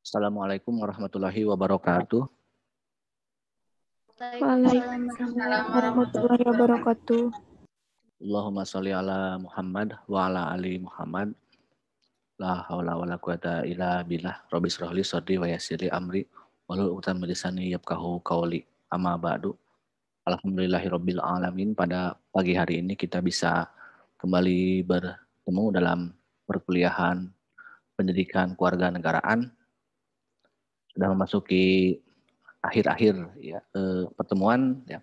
Assalamualaikum warahmatullahi wabarakatuh. Waalaikumsalam warahmatullahi wabarakatuh. Allahumma sholli ala Muhammad wa ala ali Muhammad. La haula wala quwata illa billah. Rabbi shrahli sadri wa yassir li amri wahlul 'uqdatam min lisani yafqahu qawli. Amma ba'du. Alhamdulillahirabbil alamin. Pada pagi hari ini kita bisa kembali bertemu dalam perkuliahan pendidikan kewarganegaraan. Sudah memasuki akhir-akhir ya, pertemuan ya.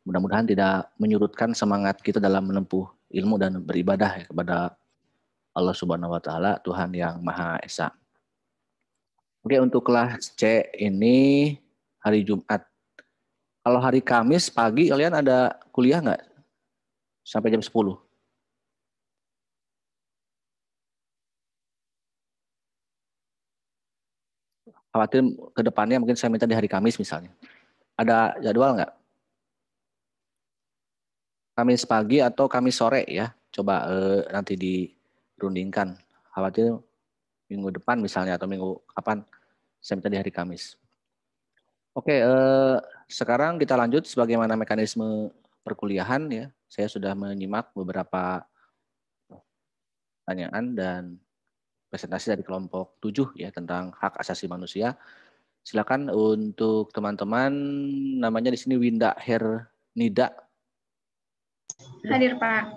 Mudah-mudahan tidak menyurutkan semangat kita dalam menempuh ilmu dan beribadah ya, kepada Allah Subhanahu wa taala, Tuhan yang Maha Esa. Oke, untuk kelas C ini hari Jumat. Kalau hari Kamis pagi kalian ada kuliah nggak? Sampai jam 10? Khawatir ke depannya mungkin saya minta di hari Kamis misalnya. Ada jadwal nggak? Kamis pagi atau Kamis sore ya? Coba nanti dirundingkan. Khawatir minggu depan misalnya atau minggu kapan saya minta di hari Kamis. Oke, sekarang kita lanjut sebagaimana mekanisme perkuliahan ya. Saya sudah menyimak beberapa pertanyaan dan presentasi dari kelompok 7 ya tentang hak asasi manusia. Silakan untuk teman-teman, namanya di sini Winda Hernida. Hadir, Pak.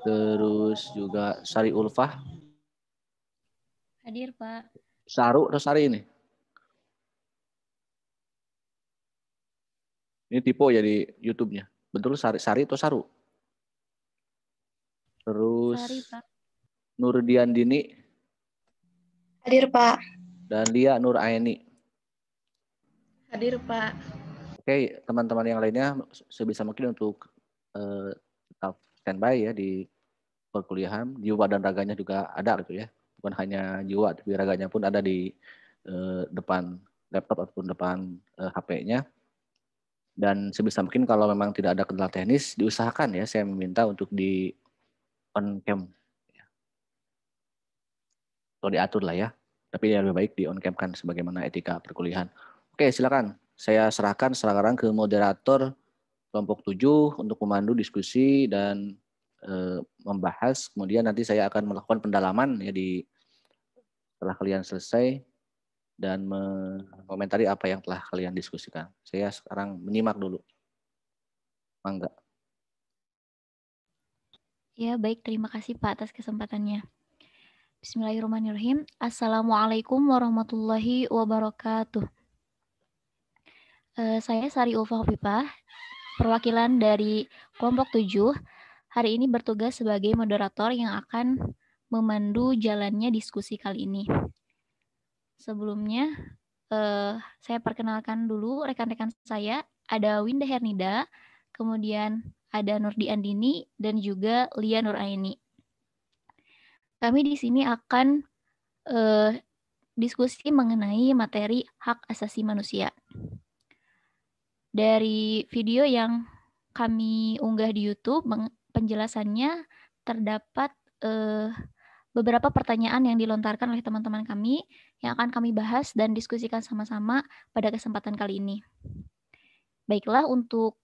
Terus juga Sari Ulfah. Hadir, Pak. Saru atau Sari ini? Ini tipe ya di YouTube-nya. Betul Sari atau Saru? Terus Sari, Pak. Nurdian Dini. Hadir, Pak. Dan Lia Nur Aini. Hadir, Pak. Oke, teman-teman yang lainnya sebisa mungkin untuk tetap standby ya di perkuliahan. Jiwa dan raganya juga ada gitu ya. Bukan hanya jiwa, tapi raganya pun ada di depan laptop ataupun depan HP-nya. Dan sebisa mungkin kalau memang tidak ada kendala teknis, diusahakan ya, saya meminta untuk di on cam. Atau diatur lah ya. Tapi yang lebih baik di on cam kan sebagaimana etika perkuliahan. Oke, silakan. Saya serahkan sekarang ke moderator kelompok 7 untuk memandu diskusi dan membahas. Kemudian nanti saya akan melakukan pendalaman ya setelah kalian selesai dan mengomentari apa yang telah kalian diskusikan. Saya sekarang menyimak dulu. Mangga. Ya, baik. Terima kasih, Pak, atas kesempatannya. Bismillahirrahmanirrahim. Assalamualaikum warahmatullahi wabarakatuh. Saya Sari Ulfa Hofifah, perwakilan dari kelompok 7. Hari ini bertugas sebagai moderator yang akan memandu jalannya diskusi kali ini. Sebelumnya, saya perkenalkan dulu rekan-rekan saya. Ada Winda Hernida, kemudian ada Nurdi Andini, dan juga Lia Nur Aini. Kami di sini akan diskusi mengenai materi hak asasi manusia. Dari video yang kami unggah di YouTube, penjelasannya terdapat beberapa pertanyaan yang dilontarkan oleh teman-teman kami yang akan kami bahas dan diskusikan sama-sama pada kesempatan kali ini. Baiklah, untuk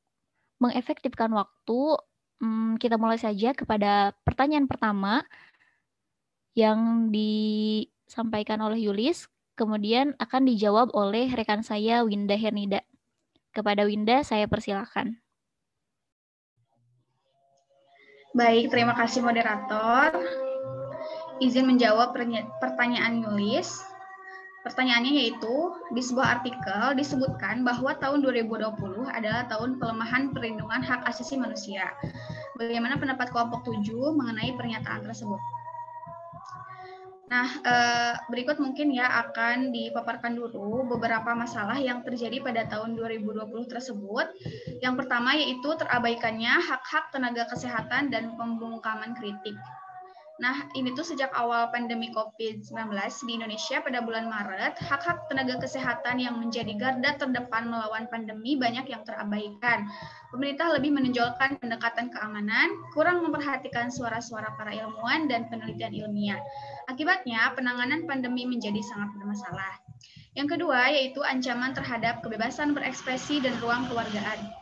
mengefektifkan waktu, kita mulai saja kepada pertanyaan pertama yang disampaikan oleh Yulis, kemudian akan dijawab oleh rekan saya Winda Hernida. Kepada Winda, saya persilakan. Baik, terima kasih moderator. Izin menjawab pertanyaan Yulis. Pertanyaannya yaitu, di sebuah artikel disebutkan bahwa tahun 2020 adalah tahun pelemahan perlindungan hak asasi manusia. Bagaimana pendapat kelompok 7 mengenai pernyataan tersebut? Nah, berikut mungkin ya akan dipaparkan dulu beberapa masalah yang terjadi pada tahun 2020 tersebut. Yang pertama yaitu terabaikannya hak-hak tenaga kesehatan dan pembungkaman kritik. Nah, ini tuh sejak awal pandemi COVID-19 di Indonesia pada bulan Maret, hak-hak tenaga kesehatan yang menjadi garda terdepan melawan pandemi banyak yang terabaikan. Pemerintah lebih menonjolkan pendekatan keamanan, kurang memperhatikan suara-suara para ilmuwan dan penelitian ilmiah. Akibatnya, penanganan pandemi menjadi sangat bermasalah. Yang kedua, yaitu ancaman terhadap kebebasan berekspresi dan ruang kewargaan.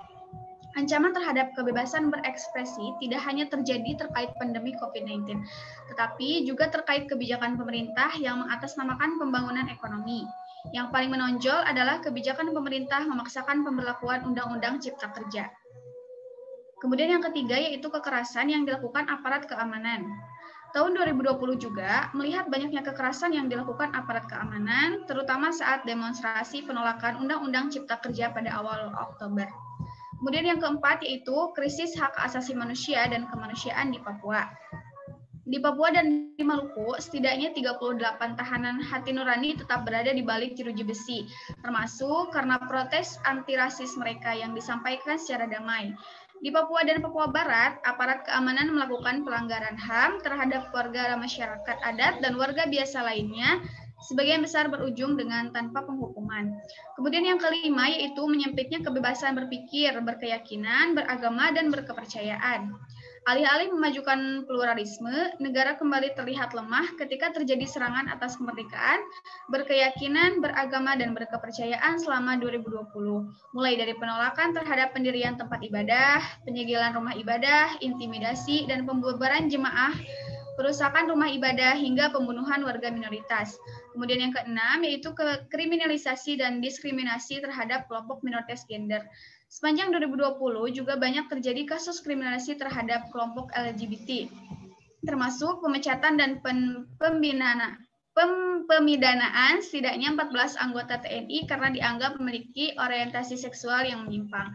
Ancaman terhadap kebebasan berekspresi tidak hanya terjadi terkait pandemi COVID-19, tetapi juga terkait kebijakan pemerintah yang mengatasnamakan pembangunan ekonomi. Yang paling menonjol adalah kebijakan pemerintah memaksakan pemberlakuan Undang-Undang Cipta Kerja. Kemudian yang ketiga yaitu kekerasan yang dilakukan aparat keamanan. Tahun 2020 juga melihat banyaknya kekerasan yang dilakukan aparat keamanan, terutama saat demonstrasi penolakan Undang-Undang Cipta Kerja pada awal Oktober. Kemudian yang keempat yaitu krisis hak asasi manusia dan kemanusiaan di Papua. Di Papua dan di Maluku, setidaknya 38 tahanan hati nurani tetap berada di balik jeruji besi, termasuk karena protes anti-rasis mereka yang disampaikan secara damai. Di Papua dan Papua Barat, aparat keamanan melakukan pelanggaran HAM terhadap warga masyarakat adat dan warga biasa lainnya, sebagian besar berujung dengan tanpa penghukuman. Kemudian yang kelima yaitu menyempitnya kebebasan berpikir, berkeyakinan, beragama, dan berkepercayaan. Alih-alih memajukan pluralisme, negara kembali terlihat lemah ketika terjadi serangan atas kemerdekaan, berkeyakinan, beragama, dan berkepercayaan selama 2020. Mulai dari penolakan terhadap pendirian tempat ibadah, penyegelan rumah ibadah, intimidasi, dan pembubaran jemaah, perusakan rumah ibadah, hingga pembunuhan warga minoritas. Kemudian yang keenam yaitu kriminalisasi dan diskriminasi terhadap kelompok minoritas gender. Sepanjang 2020 juga banyak terjadi kasus kriminalisasi terhadap kelompok LGBT, termasuk pemecatan dan pemidanaan setidaknya 14 anggota TNI karena dianggap memiliki orientasi seksual yang menyimpang.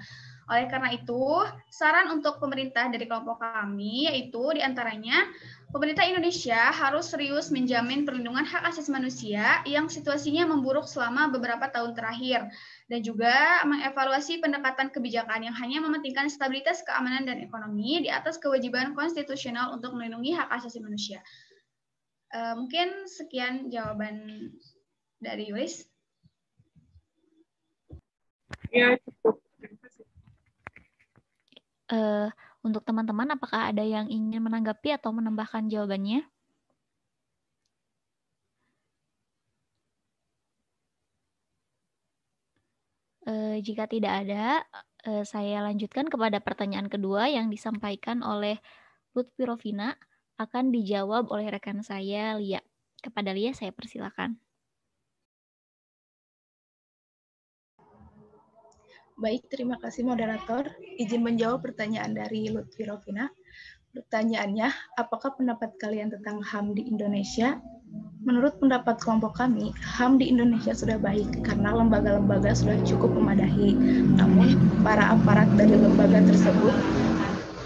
Oleh karena itu, saran untuk pemerintah dari kelompok kami yaitu diantaranya pemerintah Indonesia harus serius menjamin perlindungan hak asasi manusia yang situasinya memburuk selama beberapa tahun terakhir, dan juga mengevaluasi pendekatan kebijakan yang hanya mementingkan stabilitas keamanan dan ekonomi di atas kewajiban konstitusional untuk melindungi hak asasi manusia. Mungkin sekian jawaban dari Yulis. Ya, cukup. Terima kasih. Untuk teman-teman, apakah ada yang ingin menanggapi atau menambahkan jawabannya? Jika tidak ada, saya lanjutkan kepada pertanyaan kedua yang disampaikan oleh Lutfi Rovina, akan dijawab oleh rekan saya, Lia. Kepada Lia, saya persilakan. Baik, terima kasih moderator. Izin menjawab pertanyaan dari Lutfi Rovina. Pertanyaannya, apakah pendapat kalian tentang HAM di Indonesia? Menurut pendapat kelompok kami, HAM di Indonesia sudah baik karena lembaga-lembaga sudah cukup memadai. Namun, para aparat dari lembaga tersebut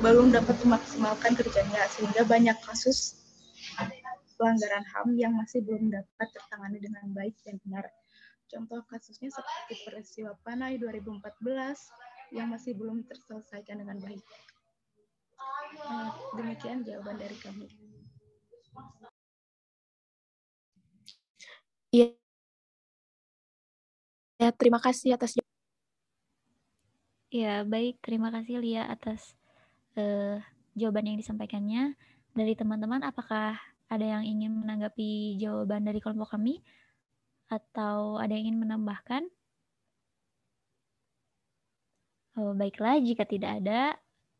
belum dapat memaksimalkan kerjanya, sehingga banyak kasus pelanggaran HAM yang masih belum dapat tertangani dengan baik dan benar. Contoh kasusnya seperti peristiwa Panai 2014 yang masih belum terselesaikan dengan baik. Demikian jawaban dari kami. Ya, terima kasih atas jawaban. Ya, baik. Terima kasih Lia atas jawaban yang disampaikannya. Dari teman-teman, apakah ada yang ingin menanggapi jawaban dari kelompok kami? Atau ada yang ingin menambahkan? Baiklah, jika tidak ada,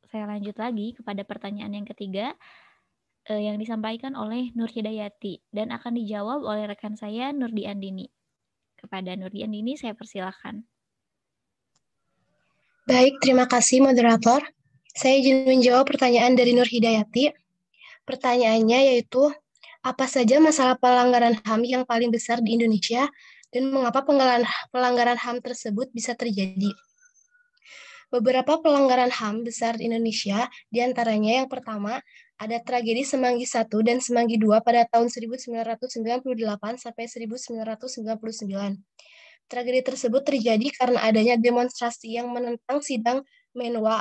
saya lanjut lagi kepada pertanyaan yang ketiga yang disampaikan oleh Nur Hidayati dan akan dijawab oleh rekan saya Nurdi Andini. Kepada Nurdi Andini, saya persilakan. Baik, terima kasih moderator. Saya izin menjawab pertanyaan dari Nur Hidayati. Pertanyaannya yaitu, apa saja masalah pelanggaran HAM yang paling besar di Indonesia dan mengapa pelanggaran HAM tersebut bisa terjadi? Beberapa pelanggaran HAM besar di Indonesia, diantaranya yang pertama, ada tragedi Semanggi I dan Semanggi II pada tahun 1998 sampai 1999. Tragedi tersebut terjadi karena adanya demonstrasi yang menentang sidang Menwa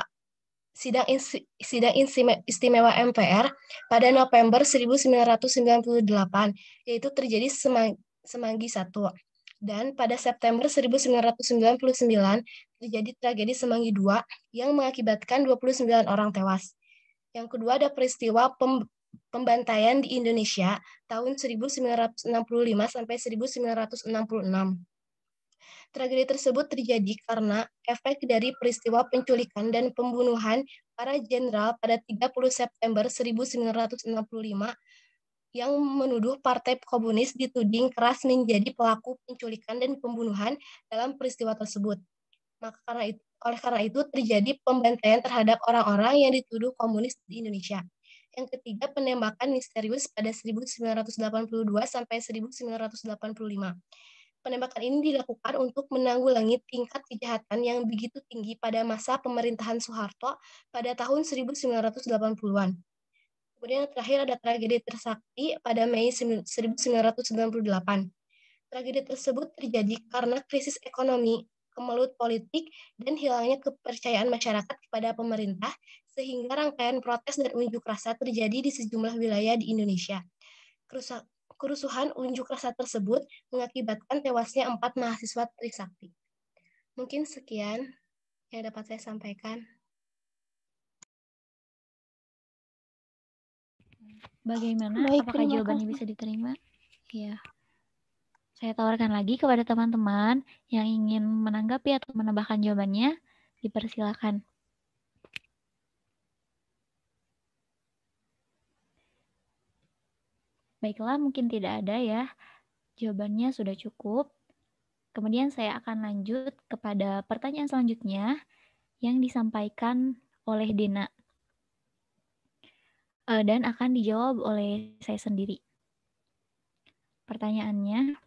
Sidang Istimewa MPR pada November 1998, yaitu terjadi Semanggi I. Dan pada September 1999 terjadi tragedi Semanggi II yang mengakibatkan 29 orang tewas. Yang kedua ada peristiwa pembantaian di Indonesia tahun 1965 sampai 1966. Tragedi tersebut terjadi karena efek dari peristiwa penculikan dan pembunuhan para jenderal pada 30 September 1965 yang menuduh Partai Komunis dituding keras menjadi pelaku penculikan dan pembunuhan dalam peristiwa tersebut. Oleh karena itu terjadi pembantaian terhadap orang-orang yang dituduh komunis di Indonesia. Yang ketiga, penembakan misterius pada 1982 sampai 1985. Penembakan ini dilakukan untuk menanggulangi tingkat kejahatan yang begitu tinggi pada masa pemerintahan Soeharto pada tahun 1980-an. Kemudian yang terakhir ada tragedi Trisakti pada Mei 1998. Tragedi tersebut terjadi karena krisis ekonomi, kemelut politik, dan hilangnya kepercayaan masyarakat kepada pemerintah, sehingga rangkaian protes dan unjuk rasa terjadi di sejumlah wilayah di Indonesia. Kerusuhan unjuk rasa tersebut mengakibatkan tewasnya 4 mahasiswa Trisakti. Mungkin sekian yang dapat saya sampaikan. Bagaimana? Baik, Apakah terima jawabannya kasih. bisa diterima? Iya. Saya tawarkan lagi kepada teman-teman yang ingin menanggapi atau menambahkan jawabannya, dipersilakan. Baiklah, mungkin tidak ada ya. Jawabannya sudah cukup. Kemudian saya akan lanjut kepada pertanyaan selanjutnya yang disampaikan oleh Dina. Dan akan dijawab oleh saya sendiri. Pertanyaannya,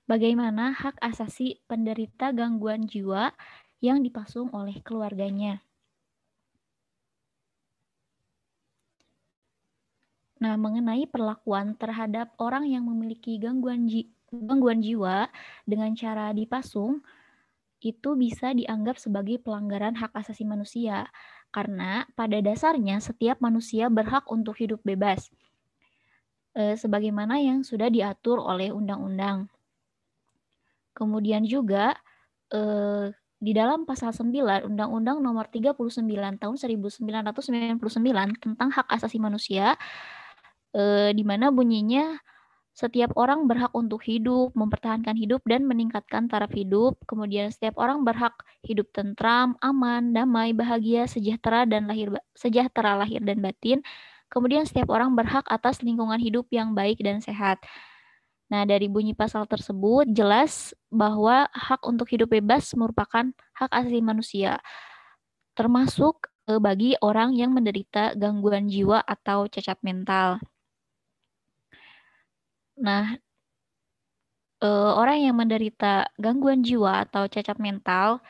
bagaimana hak asasi penderita gangguan jiwa yang dipasung oleh keluarganya? Nah, mengenai perlakuan terhadap orang yang memiliki gangguan jiwa dengan cara dipasung, itu bisa dianggap sebagai pelanggaran hak asasi manusia, karena pada dasarnya setiap manusia berhak untuk hidup bebas, sebagaimana yang sudah diatur oleh undang-undang. Kemudian juga, di dalam pasal 9 Undang-Undang Nomor 39 Tahun 1999 tentang hak asasi manusia, di mana bunyinya setiap orang berhak untuk hidup, mempertahankan hidup, dan meningkatkan taraf hidup. Kemudian setiap orang berhak hidup tentram, aman, damai, bahagia, sejahtera lahir dan batin. Kemudian setiap orang berhak atas lingkungan hidup yang baik dan sehat. Nah, dari bunyi pasal tersebut jelas bahwa hak untuk hidup bebas merupakan hak asasi manusia, termasuk bagi orang yang menderita gangguan jiwa atau cacat mental. Nah, orang yang menderita gangguan jiwa atau cacat mental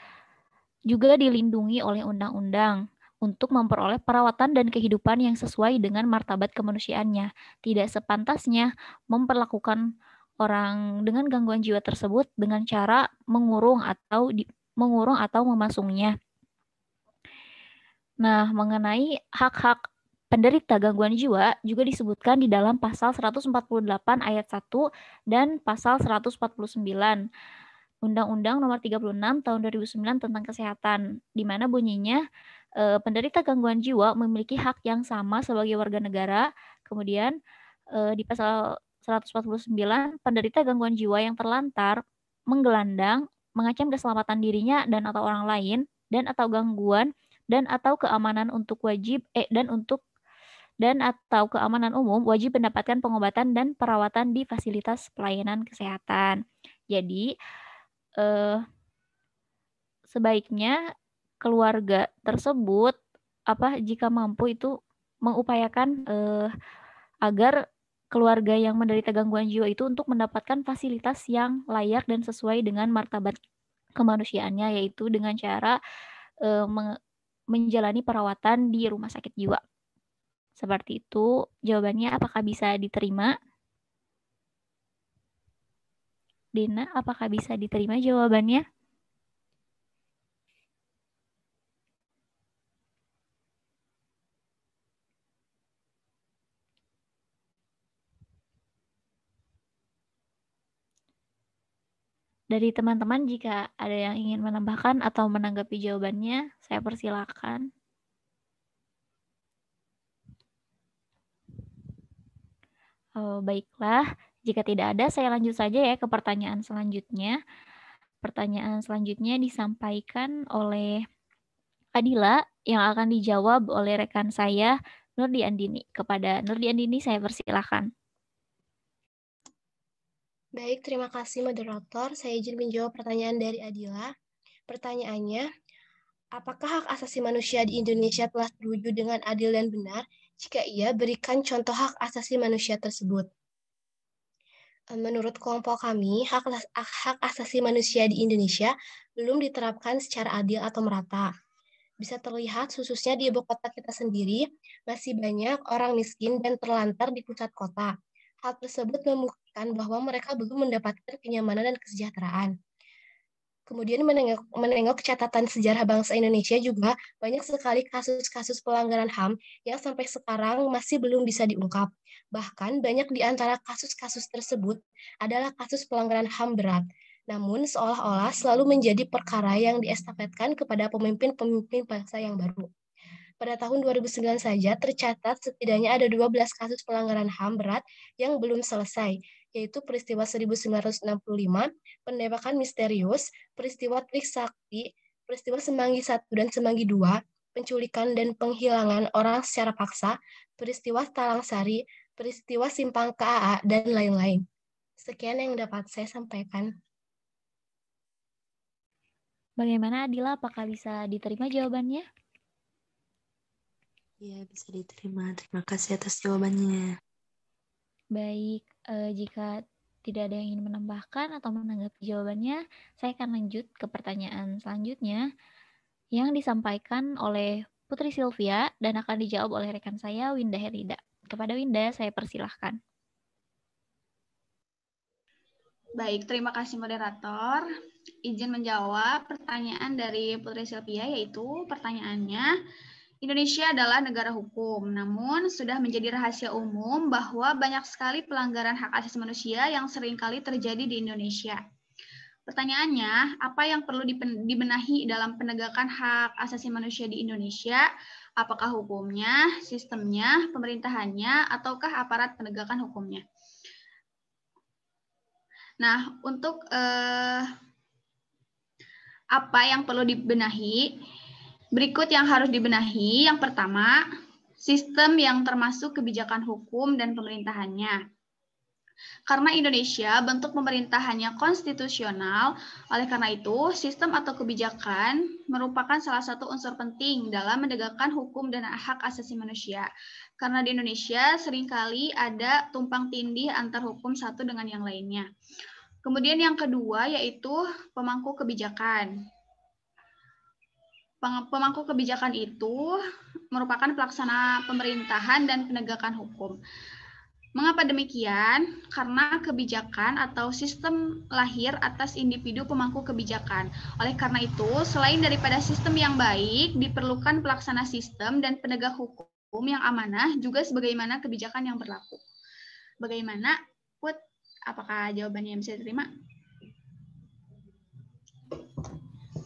juga dilindungi oleh undang-undang untuk memperoleh perawatan dan kehidupan yang sesuai dengan martabat kemanusiaannya. Tidak sepantasnya memperlakukan orang dengan gangguan jiwa tersebut dengan cara mengurung atau memasungnya. Nah, mengenai hak-hak penderita gangguan jiwa juga disebutkan di dalam pasal 148 ayat 1 dan pasal 149 Undang-Undang Nomor 36 Tahun 2009 tentang Kesehatan, di mana bunyinya penderita gangguan jiwa memiliki hak yang sama sebagai warga negara. Kemudian di pasal 149 penderita gangguan jiwa yang terlantar, menggelandang, mengancam keselamatan dirinya dan atau orang lain dan atau gangguan dan atau keamanan atau keamanan umum wajib mendapatkan pengobatan dan perawatan di fasilitas pelayanan kesehatan. Jadi sebaiknya keluarga tersebut jika mampu itu mengupayakan agar keluarga yang menderita gangguan jiwa itu untuk mendapatkan fasilitas yang layak dan sesuai dengan martabat kemanusiaannya, yaitu dengan cara menjalani perawatan di rumah sakit jiwa. Seperti itu. Jawabannya apakah bisa diterima? Dina, apakah bisa diterima jawabannya? Dari teman-teman, jika ada yang ingin menambahkan atau menanggapi jawabannya, saya persilakan. Oh, baiklah, jika tidak ada, saya lanjut saja ya ke pertanyaan selanjutnya. Pertanyaan selanjutnya disampaikan oleh Adila yang akan dijawab oleh rekan saya, Nurdi Andini. Kepada Nurdi Andini, saya persilakan. Baik, terima kasih moderator. Saya izin menjawab pertanyaan dari Adila. Pertanyaannya, apakah hak asasi manusia di Indonesia telah terwujud dengan adil dan benar? Jika iya, berikan contoh hak asasi manusia tersebut. Menurut kelompok kami, hak asasi manusia di Indonesia belum diterapkan secara adil atau merata. Bisa terlihat khususnya di ibu kota kita sendiri, masih banyak orang miskin dan terlantar di pusat kota. Hal tersebut membuktikan bahwa mereka belum mendapatkan kenyamanan dan kesejahteraan. Kemudian menengok catatan sejarah bangsa Indonesia juga banyak sekali kasus-kasus pelanggaran HAM yang sampai sekarang masih belum bisa diungkap. Bahkan banyak di antara kasus-kasus tersebut adalah kasus pelanggaran HAM berat. Namun seolah-olah selalu menjadi perkara yang diestafetkan kepada pemimpin-pemimpin bangsa yang baru. Pada tahun 2009 saja tercatat setidaknya ada 12 kasus pelanggaran HAM berat yang belum selesai, yaitu peristiwa 1965, penembakan misterius, peristiwa Trisakti, peristiwa Semanggi I dan Semanggi II, penculikan dan penghilangan orang secara paksa, peristiwa Talang Sari, peristiwa Simpang KAA, dan lain-lain. Sekian yang dapat saya sampaikan. Bagaimana Adila, apakah bisa diterima jawabannya? Iya, bisa diterima. Terima kasih atas jawabannya. Baik, jika tidak ada yang ingin menambahkan atau menanggapi jawabannya, saya akan lanjut ke pertanyaan selanjutnya yang disampaikan oleh Putri Sylvia dan akan dijawab oleh rekan saya, Winda Herida. Kepada Winda, saya persilahkan. Baik, terima kasih moderator. Izin menjawab pertanyaan dari Putri Sylvia, yaitu pertanyaannya, Indonesia adalah negara hukum, namun sudah menjadi rahasia umum bahwa banyak sekali pelanggaran hak asasi manusia yang seringkali terjadi di Indonesia. Pertanyaannya, apa yang perlu dibenahi dalam penegakan hak asasi manusia di Indonesia? Apakah hukumnya, sistemnya, pemerintahannya, ataukah aparat penegakan hukumnya? Nah, untuk apa yang perlu dibenahi? Berikut yang harus dibenahi. Yang pertama, sistem yang termasuk kebijakan hukum dan pemerintahannya. Karena Indonesia bentuk pemerintahannya konstitusional, oleh karena itu sistem atau kebijakan merupakan salah satu unsur penting dalam menegakkan hukum dan hak asasi manusia. Karena di Indonesia seringkali ada tumpang tindih antar hukum satu dengan yang lainnya. Kemudian yang kedua yaitu pemangku kebijakan. Pemangku kebijakan itu merupakan pelaksana pemerintahan dan penegakan hukum. Mengapa demikian? Karena kebijakan atau sistem lahir atas individu pemangku kebijakan. Oleh karena itu, selain daripada sistem yang baik, diperlukan pelaksana sistem dan penegak hukum yang amanah juga sebagaimana kebijakan yang berlaku. Bagaimana, Put? Apakah jawabannya bisa diterima?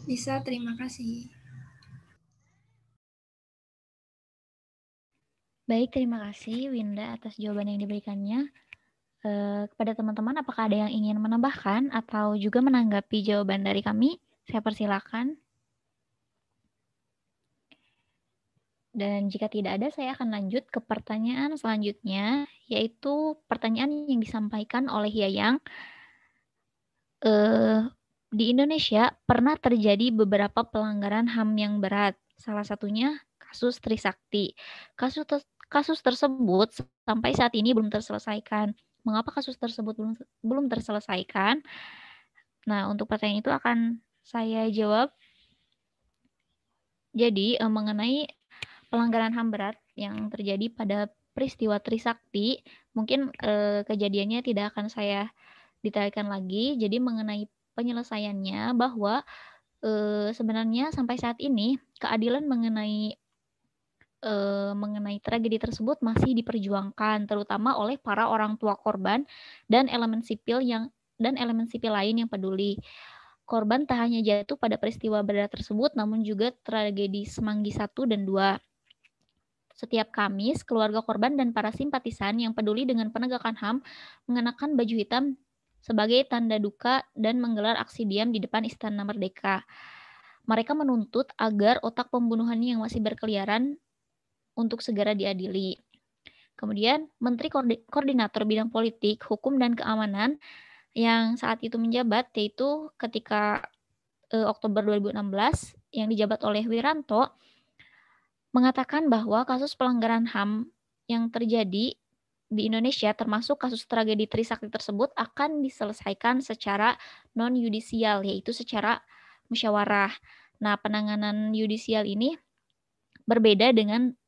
Bisa, terima kasih. Baik, terima kasih Winda atas jawaban yang diberikannya. Kepada teman-teman, apakah ada yang ingin menambahkan atau juga menanggapi jawaban dari kami? Saya persilakan. Dan jika tidak ada, saya akan lanjut ke pertanyaan selanjutnya, yaitu pertanyaan yang disampaikan oleh Yayang. Di Indonesia pernah terjadi beberapa pelanggaran HAM yang berat. Salah satunya kasus Trisakti. Kasus tersebut sampai saat ini belum terselesaikan. Mengapa kasus tersebut belum terselesaikan? Nah, untuk pertanyaan itu akan saya jawab. Jadi, mengenai pelanggaran HAM berat yang terjadi pada peristiwa Trisakti. Mungkin kejadiannya tidak akan saya detailkan lagi. Jadi mengenai penyelesaiannya bahwa sebenarnya sampai saat ini keadilan mengenai tragedi tersebut masih diperjuangkan, terutama oleh para orang tua korban dan elemen sipil lain yang peduli. Korban tak hanya jatuh pada peristiwa berat tersebut, namun juga tragedi Semanggi 1 dan 2. Setiap Kamis, keluarga korban dan para simpatisan yang peduli dengan penegakan HAM mengenakan baju hitam sebagai tanda duka dan menggelar aksi diam di depan Istana Merdeka. Mereka menuntut agar otak pembunuhan yang masih berkeliaran untuk segera diadili. Kemudian, Menteri Koordinator Bidang Politik, Hukum, dan Keamanan yang saat itu menjabat, yaitu ketika Oktober 2016, yang dijabat oleh Wiranto, mengatakan bahwa kasus pelanggaran HAM yang terjadi di Indonesia, termasuk kasus tragedi Trisakti tersebut, akan diselesaikan secara non-yudisial, yaitu secara musyawarah. Nah, penanganan yudisial ini berbeda dengan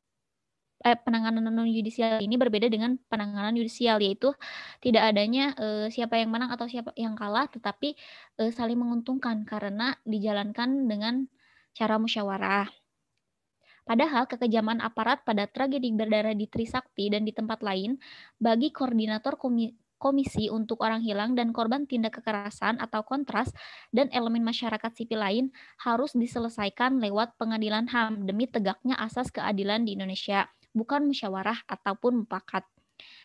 penanganan non-yudisial ini berbeda dengan penanganan yudisial, yaitu tidak adanya siapa yang menang atau siapa yang kalah, tetapi saling menguntungkan karena dijalankan dengan cara musyawarah. Padahal kekejaman aparat pada tragedi berdarah di Trisakti dan di tempat lain bagi koordinator Komisi untuk Orang Hilang dan korban tindak kekerasan atau Kontras dan elemen masyarakat sipil lain harus diselesaikan lewat pengadilan HAM demi tegaknya asas keadilan di Indonesia, bukan musyawarah ataupun mufakat.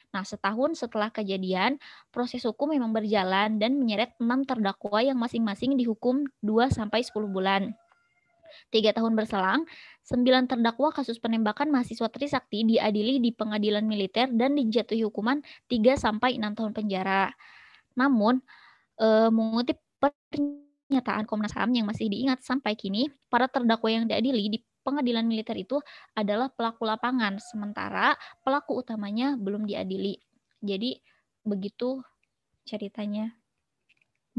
Nah, setahun setelah kejadian, proses hukum memang berjalan dan menyeret 6 terdakwa yang masing-masing dihukum 2-10 bulan. 3 tahun berselang, 9 terdakwa kasus penembakan mahasiswa Trisakti diadili di pengadilan militer dan dijatuhi hukuman 3-6 tahun penjara. Namun, mengutip pernyataan Komnas HAM yang masih diingat sampai kini, para terdakwa yang diadili di pengadilan militer itu adalah pelaku lapangan, sementara pelaku utamanya belum diadili. Jadi, begitu ceritanya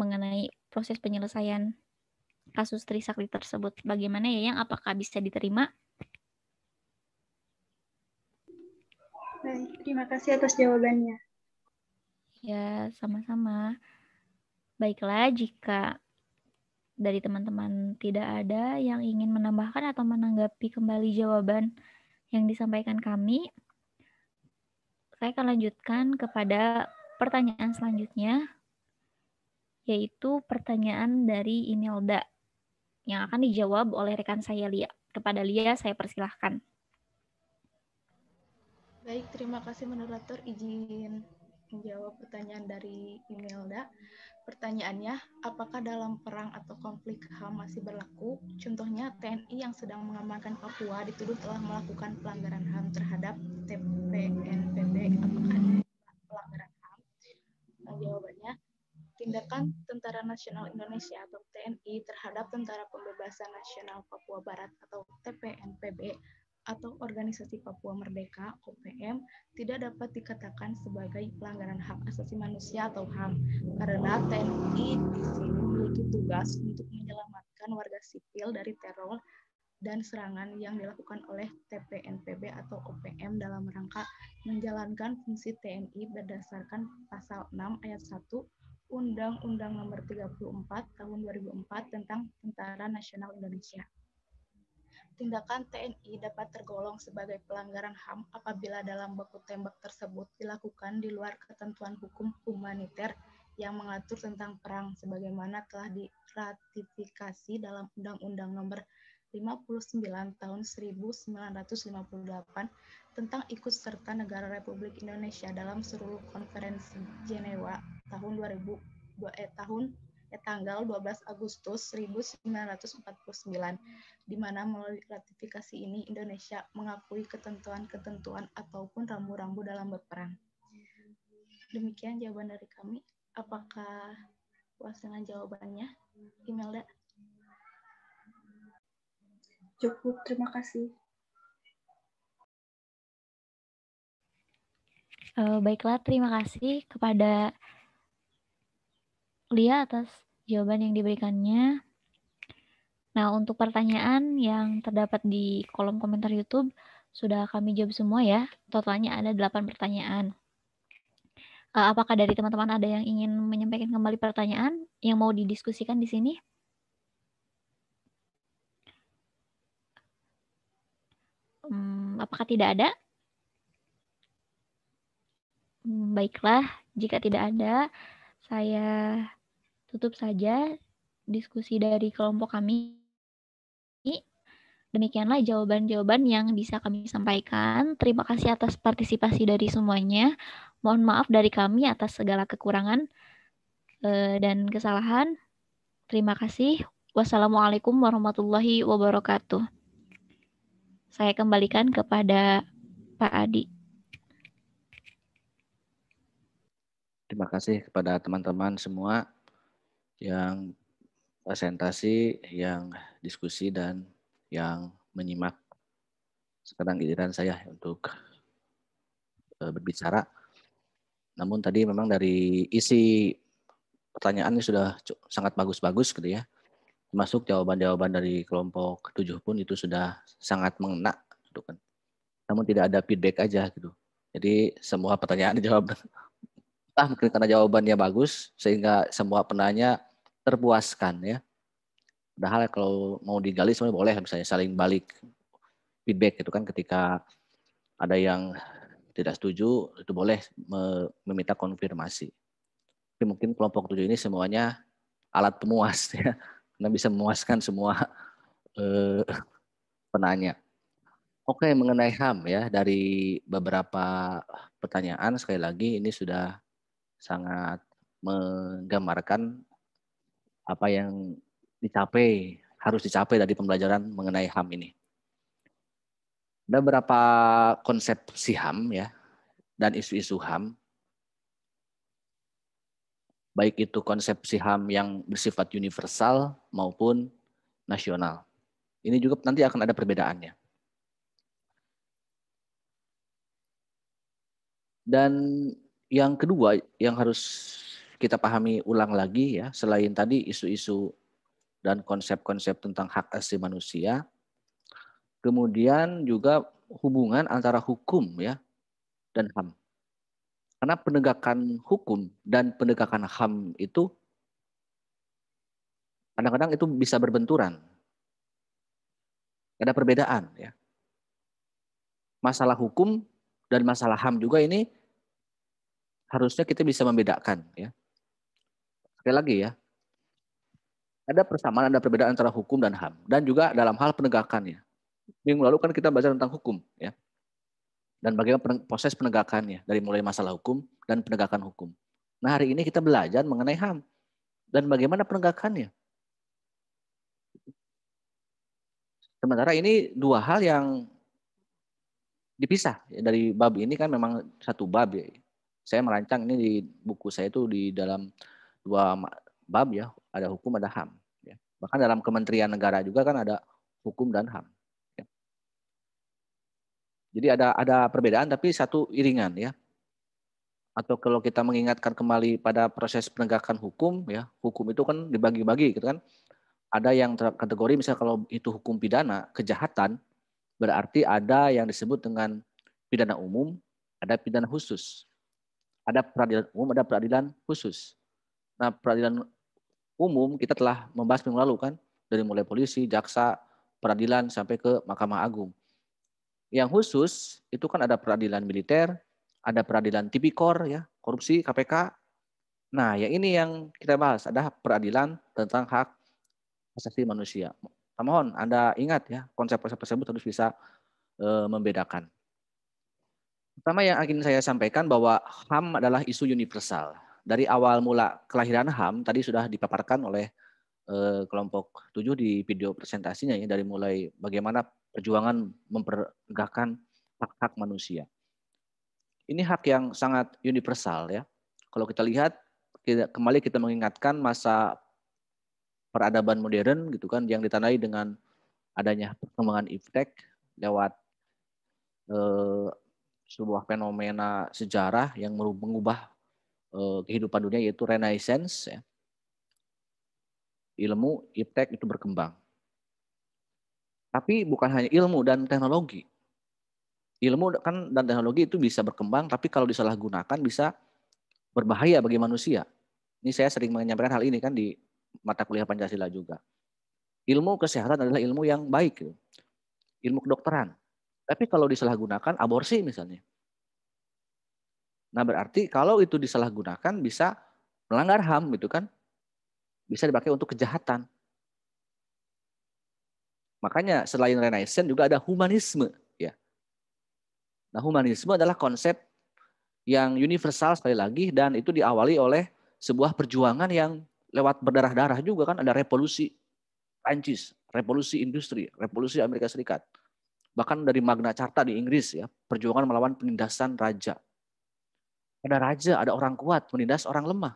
mengenai proses penyelesaian kasus Trisakti tersebut. Bagaimana ya, Yang? Apakah bisa diterima? Baik, terima kasih atas jawabannya. Ya, sama-sama. Baiklah, jika dari teman-teman tidak ada yang ingin menambahkan atau menanggapi kembali jawaban yang disampaikan kami, saya akan lanjutkan kepada pertanyaan selanjutnya, yaitu pertanyaan dari Imelda yang akan dijawab oleh rekan saya, Lia. Kepada Lia, saya persilahkan. Baik, terima kasih moderator. Izin menjawab pertanyaan dari Imelda. Pertanyaannya, apakah dalam perang atau konflik HAM masih berlaku? Contohnya, TNI yang sedang mengamankan Papua dituduh telah melakukan pelanggaran HAM terhadap TPNPB. Apakah ada pelanggaran HAM? Nah, jawabannya, tindakan Tentara Nasional Indonesia atau TNI terhadap Tentara Pembebasan Nasional Papua Barat atau TPNPB atau Organisasi Papua Merdeka (OPM) tidak dapat dikatakan sebagai pelanggaran hak asasi manusia atau HAM karena TNI di sini memiliki tugas untuk menyelamatkan warga sipil dari teror dan serangan yang dilakukan oleh TPNPB atau OPM dalam rangka menjalankan fungsi TNI berdasarkan Pasal 6 Ayat 1 Undang-Undang Nomor 34 Tahun 2004 tentang Tentara Nasional Indonesia. Tindakan TNI dapat tergolong sebagai pelanggaran HAM apabila dalam baku tembak tersebut dilakukan di luar ketentuan hukum humaniter yang mengatur tentang perang sebagaimana telah diratifikasi dalam Undang-Undang Nomor 59 Tahun 1958 tentang ikut serta negara Republik Indonesia dalam seluruh konferensi Jenewa tanggal 12 Agustus 1949, di mana melalui ratifikasi ini Indonesia mengakui ketentuan-ketentuan ataupun rambu-rambu dalam berperang. Demikian jawaban dari kami. Apakah puas dengan jawabannya, Imelda? Cukup, terima kasih. Baiklah, terima kasih kepada Lia atas jawaban yang diberikannya. Nah, untuk pertanyaan yang terdapat di kolom komentar YouTube, sudah kami jawab semua ya. Totalnya ada 8 pertanyaan. Apakah dari teman-teman ada yang ingin menyampaikan kembali pertanyaan yang mau didiskusikan di sini? Apakah tidak ada? Baiklah, jika tidak ada, saya tutup saja diskusi dari kelompok kami. Demikianlah jawaban-jawaban yang bisa kami sampaikan. Terima kasih atas partisipasi dari semuanya. Mohon maaf dari kami atas segala kekurangan dan kesalahan. Terima kasih. Wassalamualaikum warahmatullahi wabarakatuh. Saya kembalikan kepada Pak Adi. Terima kasih kepada teman-teman semua yang presentasi, yang diskusi, dan yang menyimak. Sekarang giliran saya untuk berbicara. Namun tadi memang dari isi pertanyaannya sudah sangat bagus-bagus gitu ya. Termasuk jawaban-jawaban dari kelompok 7 pun itu sudah sangat mengena gitu kan. Namun tidak ada feedback aja gitu. Jadi semua pertanyaan dijawab. Mungkin karena jawabannya bagus sehingga semua penanya terpuaskan ya. Padahal kalau mau digali sebenarnya boleh misalnya saling balik feedback gitu kan, ketika ada yang tidak setuju itu boleh meminta konfirmasi. Tapi mungkin kelompok 7 ini semuanya alat pemuas ya, karena bisa memuaskan semua penanya. Oke, mengenai HAM ya, dari beberapa pertanyaan sekali lagi ini sudah sangat menggambarkan apa yang harus dicapai dari pembelajaran mengenai HAM ini. Ada beberapa konsepsi HAM ya, dan isu-isu HAM, baik itu konsepsi HAM yang bersifat universal maupun nasional. Ini juga nanti akan ada perbedaannya. Dan yang kedua yang harus kita pahami ulang lagi ya, selain tadi isu-isu dan konsep-konsep tentang hak asasi manusia, kemudian juga hubungan antara hukum ya dan HAM. Karena penegakan hukum dan penegakan HAM itu kadang-kadang itu bisa berbenturan. Ada perbedaan ya. Masalah hukum dan masalah HAM juga ini harusnya kita bisa membedakan ya. Sekali lagi ya, ada persamaan, ada perbedaan antara hukum dan HAM, dan juga dalam hal penegakannya. Minggu lalu kan kita belajar tentang hukum ya, dan bagaimana proses penegakannya dari mulai masalah hukum dan penegakan hukum. Nah hari ini kita belajar mengenai HAM dan bagaimana penegakannya. Sementara ini dua hal yang dipisah ya, dari bab ini kan memang satu bab ya. Saya merancang ini di buku saya itu di dalam dua bab ya, ada hukum ada HAM. Ya. Bahkan dalam Kementerian Negara juga kan ada hukum dan HAM. Ya. Jadi ada perbedaan tapi satu iringan ya. Atau kalau kita mengingatkan kembali pada proses penegakan hukum ya, hukum itu kan dibagi-bagi gitu kan. Ada yang kategori misalnya kalau itu hukum pidana, kejahatan, berarti ada yang disebut dengan pidana umum, ada pidana khusus. Ada peradilan umum, ada peradilan khusus. Nah, peradilan umum kita telah membahas minggu lalu kan, dari mulai polisi, jaksa, peradilan sampai ke Mahkamah Agung. Yang khusus itu kan ada peradilan militer, ada peradilan tipikor ya, korupsi, KPK. Nah, yang ini yang kita bahas, ada peradilan tentang hak asasi manusia. Mohon Anda ingat ya, konsep-konsep tersebut harus bisa membedakan. Pertama yang ingin saya sampaikan bahwa HAM adalah isu universal. Dari awal mula kelahiran HAM tadi sudah dipaparkan oleh kelompok 7 di video presentasinya ya, dari mulai bagaimana perjuangan mempertegakkan hak-hak manusia. Ini hak yang sangat universal ya. Kalau kita lihat kembali kita mengingatkan masa peradaban modern gitu kan, yang ditandai dengan adanya perkembangan iptek lewat sebuah fenomena sejarah yang mengubah kehidupan dunia, yaitu Renaissance ya. Ilmu iptek itu berkembang. Tapi bukan hanya ilmu dan teknologi. Ilmu kan dan teknologi itu bisa berkembang, tapi kalau disalahgunakan bisa berbahaya bagi manusia. Ini saya sering menyampaikan hal ini kan di mata kuliah Pancasila juga. Ilmu kesehatan adalah ilmu yang baik, gitu. Ilmu kedokteran. Tapi kalau disalahgunakan, aborsi misalnya. Nah berarti kalau itu disalahgunakan bisa melanggar HAM gitu kan. Bisa dipakai untuk kejahatan. Makanya selain Renaissance juga ada humanisme. Ya. Nah humanisme adalah konsep yang universal sekali lagi dan itu diawali oleh sebuah perjuangan yang lewat berdarah-darah juga kan. Ada revolusi Prancis, revolusi industri, revolusi Amerika Serikat. Bahkan dari Magna Carta di Inggris ya, perjuangan melawan penindasan raja. Ada raja, ada orang kuat menindas orang lemah.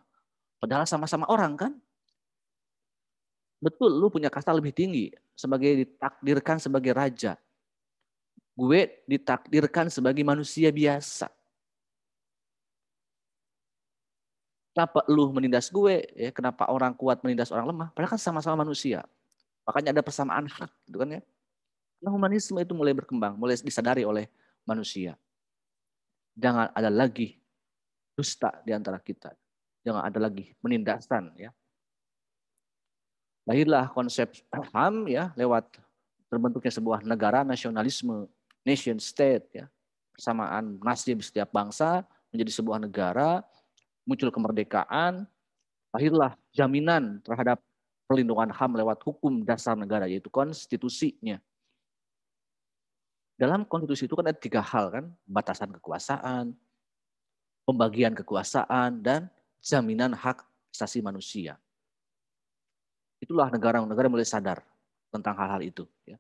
Padahal sama-sama orang kan. Betul, lu punya kasta lebih tinggi sebagai ditakdirkan sebagai raja. Gue ditakdirkan sebagai manusia biasa. Kenapa lu menindas gue? Ya, kenapa orang kuat menindas orang lemah? Padahal kan sama-sama manusia. Makanya ada persamaan hak, gitu kan ya. Nah, humanisme itu mulai berkembang, mulai disadari oleh manusia. Jangan ada lagi dusta di antara kita. Jangan ada lagi penindasan ya. Lahirlah konsep HAM ya lewat terbentuknya sebuah negara nasionalisme, nation state ya. Persamaan nasib setiap bangsa menjadi sebuah negara, muncul kemerdekaan, lahirlah jaminan terhadap perlindungan HAM lewat hukum dasar negara yaitu konstitusinya. Dalam konstitusi itu kan ada 3 hal kan, batasan kekuasaan, pembagian kekuasaan, dan jaminan hak asasi manusia. Itulah negara-negara mulai sadar tentang hal-hal itu. Ya.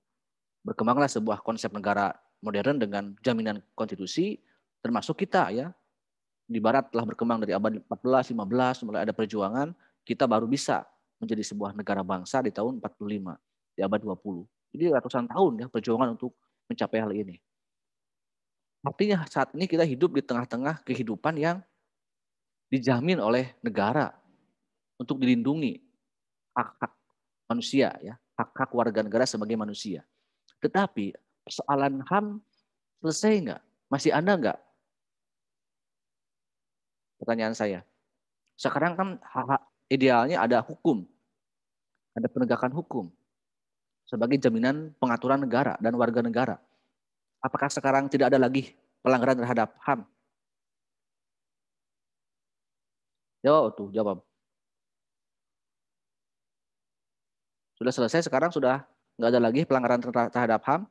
Berkembanglah sebuah konsep negara modern dengan jaminan konstitusi, termasuk kita ya. Di Barat telah berkembang dari abad 14, 15, mulai ada perjuangan, kita baru bisa menjadi sebuah negara bangsa di tahun 45, di abad 20. Jadi ratusan tahun ya perjuangan untuk mencapai hal ini. Artinya saat ini kita hidup di tengah-tengah kehidupan yang dijamin oleh negara untuk dilindungi hak-hak manusia ya, hak-hak warga negara sebagai manusia. Tetapi persoalan HAM selesai nggak? Masih ada nggak? Pertanyaan saya. Sekarang kan idealnya ada hukum, ada penegakan hukum sebagai jaminan pengaturan negara dan warga negara. Apakah sekarang tidak ada lagi pelanggaran terhadap HAM? Jawab tuh, jawab. Sudah selesai sekarang sudah nggak ada lagi pelanggaran terhadap HAM?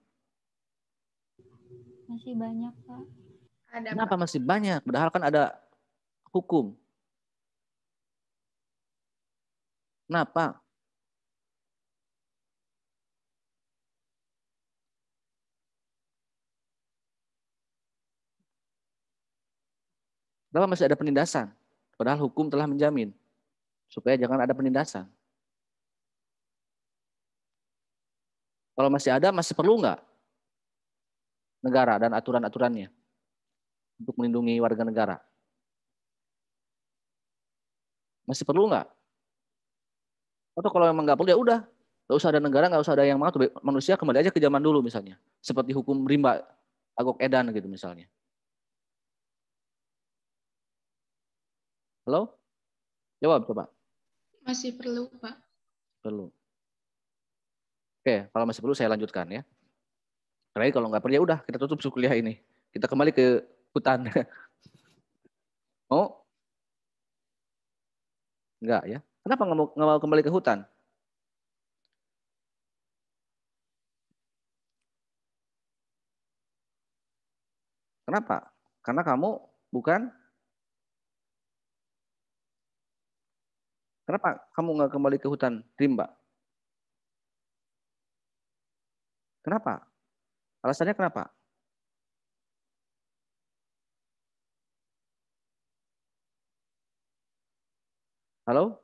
Masih banyak, Pak. Kenapa masih banyak? Padahal kan ada hukum. Kenapa? Kenapa masih ada penindasan? Padahal hukum telah menjamin supaya jangan ada penindasan. Kalau masih ada, masih perlu nggak negara dan aturan-aturannya untuk melindungi warga negara? Masih perlu nggak? Atau kalau memang nggak perlu ya udah, nggak usah ada negara, nggak usah ada yang mengatur. Manusia kembali aja ke zaman dulu misalnya, seperti hukum rimba, agok edan gitu misalnya. Halo? Jawab coba. Masih perlu, Pak. Perlu. Oke, kalau masih perlu saya lanjutkan ya. Karena kalau nggak perlu ya udah kita tutup kuliah ini. Kita kembali ke hutan. Oh? Enggak ya. Kenapa nggak mau kembali ke hutan? Kenapa? Karena kamu bukan. Kenapa kamu nggak kembali ke hutan rimba? Kenapa? Alasannya kenapa? Halo?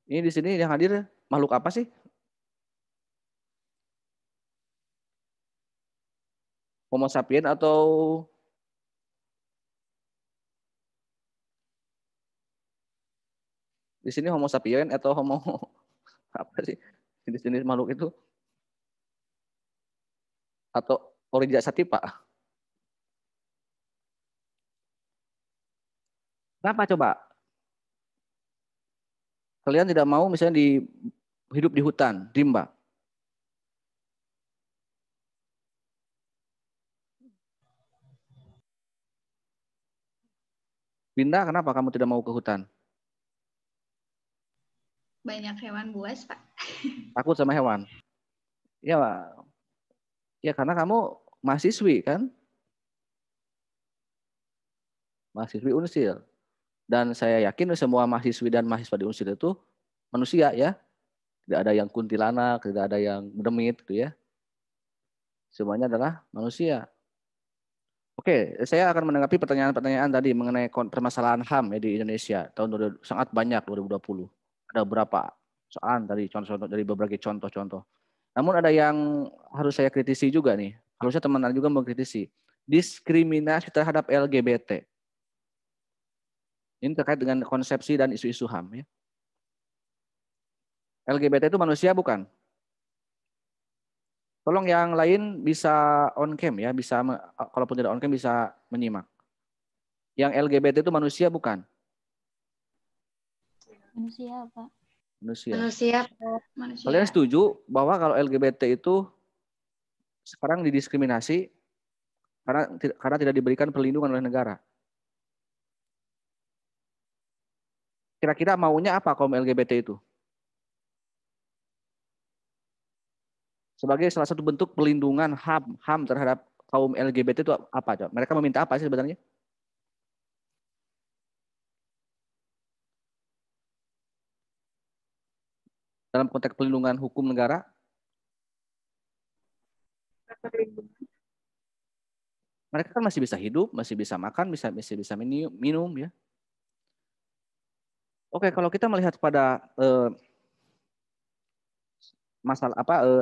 Ini di sini yang hadir makhluk apa sih? Homo sapien atau di sini Homo sapien atau Homo apa sih? Jenis-jenis makhluk itu? Atau Orija Sativa? Kenapa coba? Kalian tidak mau misalnya hidup di hutan, rimba. Binda, kenapa kamu tidak mau ke hutan? Banyak hewan buas, Pak. Takut sama hewan. Ya, ya karena kamu mahasiswi kan? Mahasiswi Unsil. Dan saya yakin semua mahasiswi dan mahasiswa di Unsil itu manusia ya. Tidak ada yang kuntilanak, tidak ada yang demit gitu ya. Semuanya adalah manusia. Oke, saya akan menanggapi pertanyaan-pertanyaan tadi mengenai permasalahan HAM ya di Indonesia tahun sangat banyak 2020. Ada beberapa soal dari contoh dari berbagai contoh-contoh. Namun ada yang harus saya kritisi juga nih. Harusnya teman-teman juga mengkritisi diskriminasi terhadap LGBT. Ini terkait dengan konsepsi dan isu-isu HAM ya. LGBT itu manusia bukan? Tolong yang lain bisa on cam ya, bisa kalaupun tidak on cam bisa menyimak. Yang LGBT itu manusia bukan? Manusia, Pak. Manusia. Manusia. Kalian setuju bahwa kalau LGBT itu sekarang didiskriminasi karena tidak diberikan perlindungan oleh negara? Kira-kira maunya apa kaum LGBT itu? Sebagai salah satu bentuk perlindungan HAM terhadap kaum LGBT itu apa? Coba? Mereka meminta apa sih sebenarnya? Dalam konteks perlindungan hukum negara? Mereka kan masih bisa hidup, masih bisa makan, masih bisa minum ya. Oke, kalau kita melihat pada masalah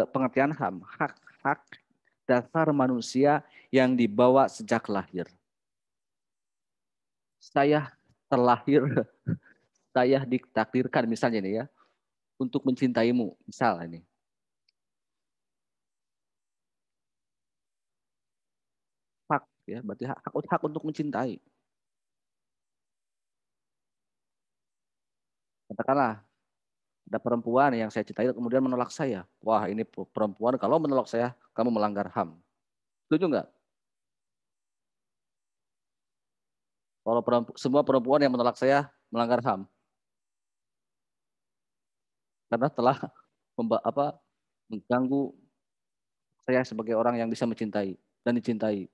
pengertian HAM, hak dasar manusia yang dibawa sejak lahir. Saya terlahir, saya ditakdirkan misalnya nih ya, untuk mencintaimu, misal ini. Hak ya, berarti hak untuk mencintai. Katakanlah ada perempuan yang saya cintai kemudian menolak saya. Wah, ini perempuan kalau menolak saya, kamu melanggar HAM. Setuju nggak? Kalau semua perempuan yang menolak saya melanggar HAM. Karena telah mengganggu saya sebagai orang yang bisa mencintai dan dicintai.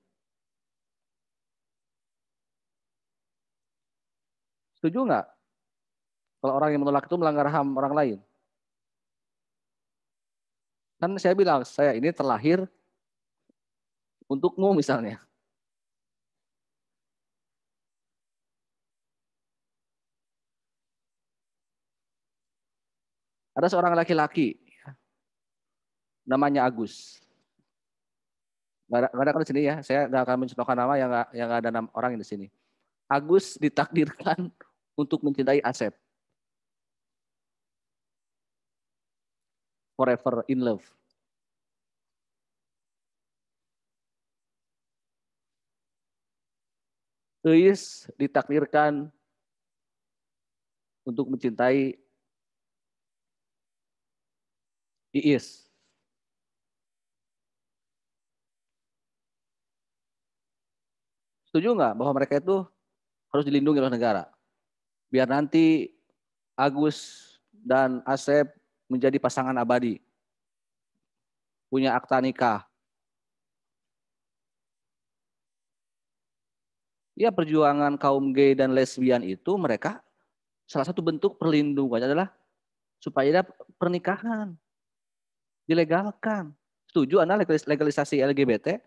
Setuju nggak? Kalau orang yang menolak itu melanggar HAM orang lain. Kan saya bilang, saya ini terlahir untukmu misalnya. Ada seorang laki-laki, namanya Agus. Nggak ada kan di sini ya, saya nggak akan mencontohkan nama yang nggak ada orang di sini. Agus ditakdirkan untuk mencintai Asep. Forever in love. Eis ditakdirkan untuk mencintai Iis. Setuju nggak bahwa mereka itu harus dilindungi oleh negara? Biar nanti Agus dan Asep menjadi pasangan abadi. Punya akta nikah. Ya, perjuangan kaum gay dan lesbian itu mereka salah satu bentuk perlindungannya adalah supaya ada pernikahan. Dilegalkan. Setuju Anda legalisasi LGBT?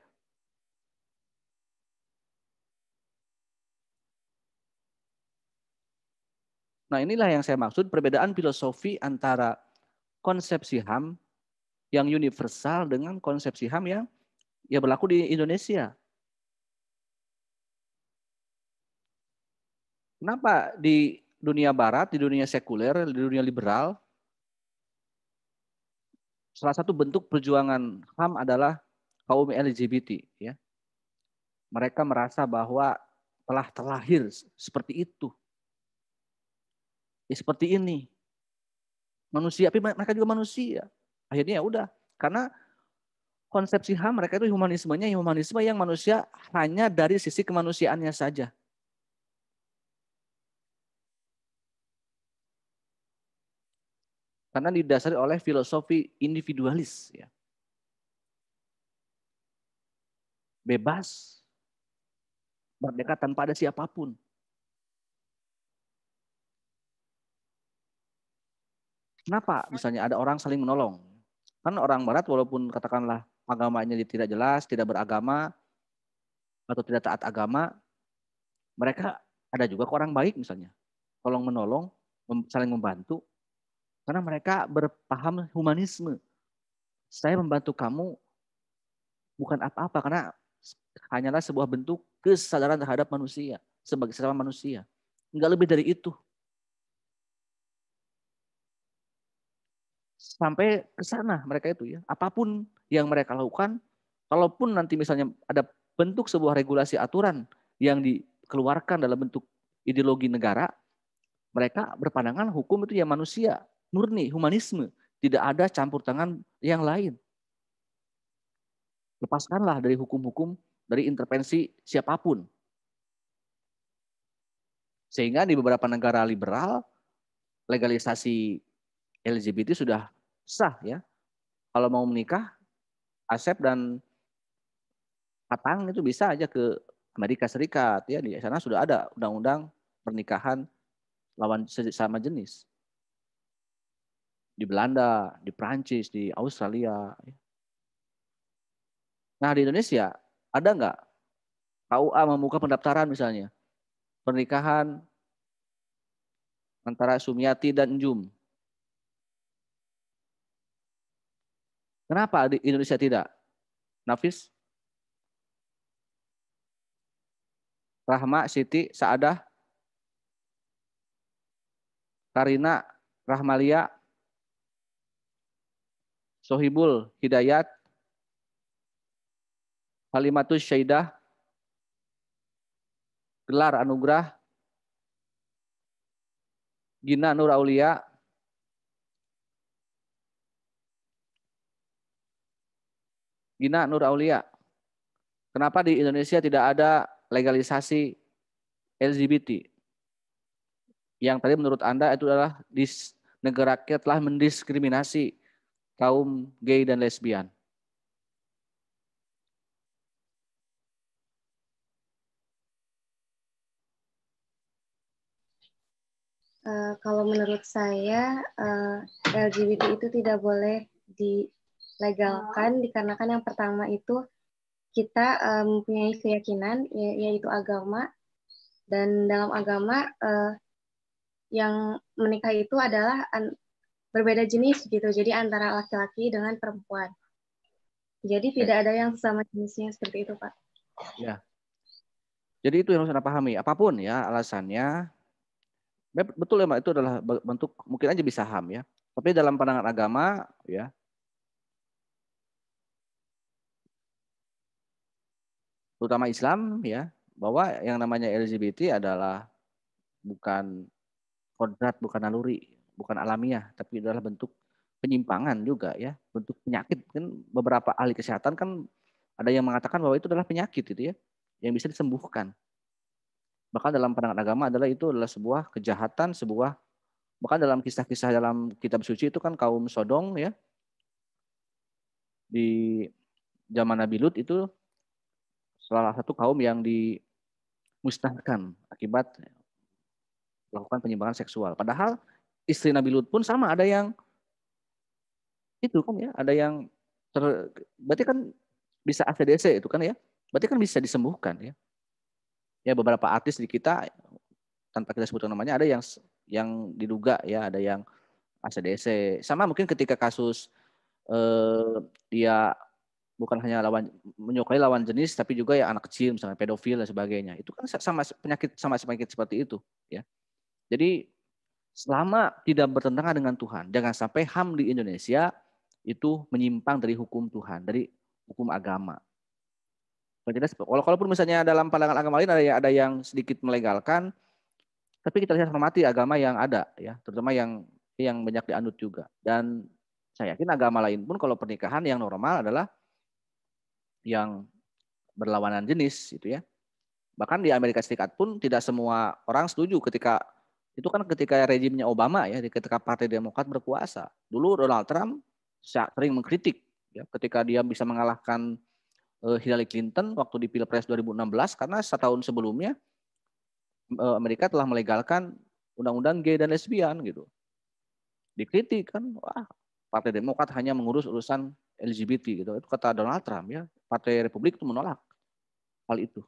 Nah, inilah yang saya maksud perbedaan filosofi antara konsepsi HAM yang universal dengan konsepsi HAM yang ya berlaku di Indonesia. Kenapa di dunia barat, di dunia sekuler, di dunia liberal, salah satu bentuk perjuangan HAM adalah kaum LGBT, ya. Mereka merasa bahwa telah terlahir seperti itu. Ya seperti ini. Manusia, tapi mereka juga manusia. Akhirnya ya udah, karena konsepsi HAM mereka itu humanismenya humanisme yang manusia hanya dari sisi kemanusiaannya saja. Karena didasari oleh filosofi individualis, ya. Bebas, merdeka tanpa ada siapapun. Kenapa misalnya ada orang saling menolong? Kan orang Barat walaupun katakanlah agamanya tidak jelas, tidak beragama, atau tidak taat agama, mereka ada juga orang baik misalnya. Tolong menolong, saling membantu. Karena mereka berpaham humanisme. Saya membantu kamu bukan apa-apa, karena hanyalah sebuah bentuk kesadaran terhadap manusia, sebagai sesama manusia. Enggak lebih dari itu. Sampai ke sana mereka itu ya. Apapun yang mereka lakukan, kalaupun nanti misalnya ada bentuk sebuah regulasi aturan yang dikeluarkan dalam bentuk ideologi negara, mereka berpandangan hukum itu ya manusia, murni, humanisme. Tidak ada campur tangan yang lain. Lepaskanlah dari hukum-hukum, dari intervensi siapapun. Sehingga di beberapa negara liberal, legalisasi LGBT sudah sah ya. Kalau mau menikah, Asep dan Patang itu bisa aja ke Amerika Serikat ya, di sana sudah ada undang-undang pernikahan lawan sesama jenis. Di Belanda, di Prancis, di Australia. Nah di Indonesia ada nggak KUA membuka pendaftaran misalnya pernikahan antara Sumiati dan Njum? Kenapa di Indonesia tidak? Nafis? Rahma, Siti, Saadah, Karina, Rahmalia, Sohibul, Hidayat, Halimatus Syaidah, Gelar Anugrah, Gina Nur Aulia, Gina Nur Aulia. Kenapa di Indonesia tidak ada legalisasi LGBT? Yang tadi menurut Anda itu adalah negara kita telah mendiskriminasi kaum gay dan lesbian. Kalau menurut saya LGBT itu tidak boleh dilegalkan dikarenakan yang pertama itu kita mempunyai keyakinan yaitu agama, dan dalam agama yang menikah itu adalah berbeda jenis gitu, jadi antara laki-laki dengan perempuan. Jadi tidak ada yang sesama jenisnya seperti itu, Pak. Ya. Jadi itu yang harus Anda pahami. Apapun ya alasannya, betul ya Mbak, itu adalah bentuk mungkin aja bisa HAM ya. Tapi dalam pandangan agama ya, terutama Islam ya, bahwa yang namanya LGBT adalah bukan kodrat, bukan naluri, bukan alamiah, tapi adalah bentuk penyimpangan juga ya, bentuk penyakit. Kan beberapa ahli kesehatan kan ada yang mengatakan bahwa itu adalah penyakit itu ya, yang bisa disembuhkan. Bahkan dalam pandangan agama itu adalah sebuah kejahatan, bahkan dalam kisah-kisah dalam kitab suci itu kan kaum Sodom ya, di zaman Nabi Lut itu salah satu kaum yang dimusnahkan akibat melakukan penyimpangan seksual. Padahal istri Nabi Lut pun sama, ada yang itu kan ya, ada yang berarti kan bisa ACDC itu kan ya, berarti kan bisa disembuhkan ya. Ya beberapa artis di kita tanpa kita sebutkan namanya ada yang diduga ya, ada yang ACDC. Sama mungkin ketika kasus dia bukan hanya menyukai lawan jenis, tapi juga ya anak kecil misalnya pedofil dan sebagainya. Itu kan sama penyakit seperti itu ya. Jadi selama tidak bertentangan dengan Tuhan, jangan sampai HAM di Indonesia itu menyimpang dari hukum Tuhan, dari hukum agama. Walaupun misalnya dalam pandangan agama lain ada yang sedikit melegalkan, Tapi kita harus hormati agama yang ada ya, terutama yang banyak dianut juga. Dan saya yakin agama lain pun kalau pernikahan yang normal adalah yang berlawanan jenis gitu ya. Bahkan di Amerika Serikat pun tidak semua orang setuju ketika rejimnya Obama ya, ketika Partai Demokrat berkuasa. Dulu Donald Trump sering mengkritik ya, ketika dia bisa mengalahkan Hillary Clinton waktu di Pilpres 2016 karena setahun sebelumnya Amerika telah melegalkan undang-undang gay dan lesbian gitu. Dikritik kan, wah Partai Demokrat hanya mengurus urusan LGBT gitu. Itu kata Donald Trump ya. Partai Republik itu menolak hal itu.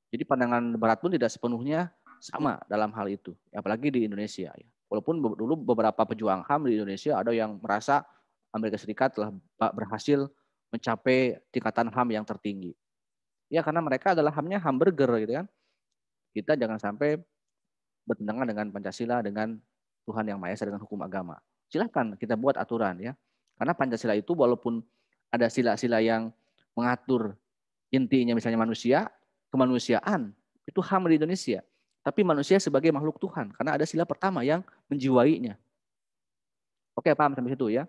Jadi pandangan Barat pun tidak sepenuhnya sama dalam hal itu, apalagi di Indonesia ya. Walaupun dulu beberapa pejuang HAM di Indonesia ada yang merasa Amerika Serikat telah berhasil mencapai tingkatan HAM yang tertinggi. Ya karena mereka adalah HAM-nya hamburger gitu kan. Kita jangan sampai bertentangan dengan Pancasila, dengan Tuhan Yang Maha Esa, dengan hukum agama. Silahkan kita buat aturan ya. Karena Pancasila itu walaupun ada sila-sila yang mengatur intinya misalnya manusia, kemanusiaan, itu HAM di Indonesia. Tapi manusia sebagai makhluk Tuhan, karena ada sila pertama yang menjiwainya. Oke, paham sampai situ ya.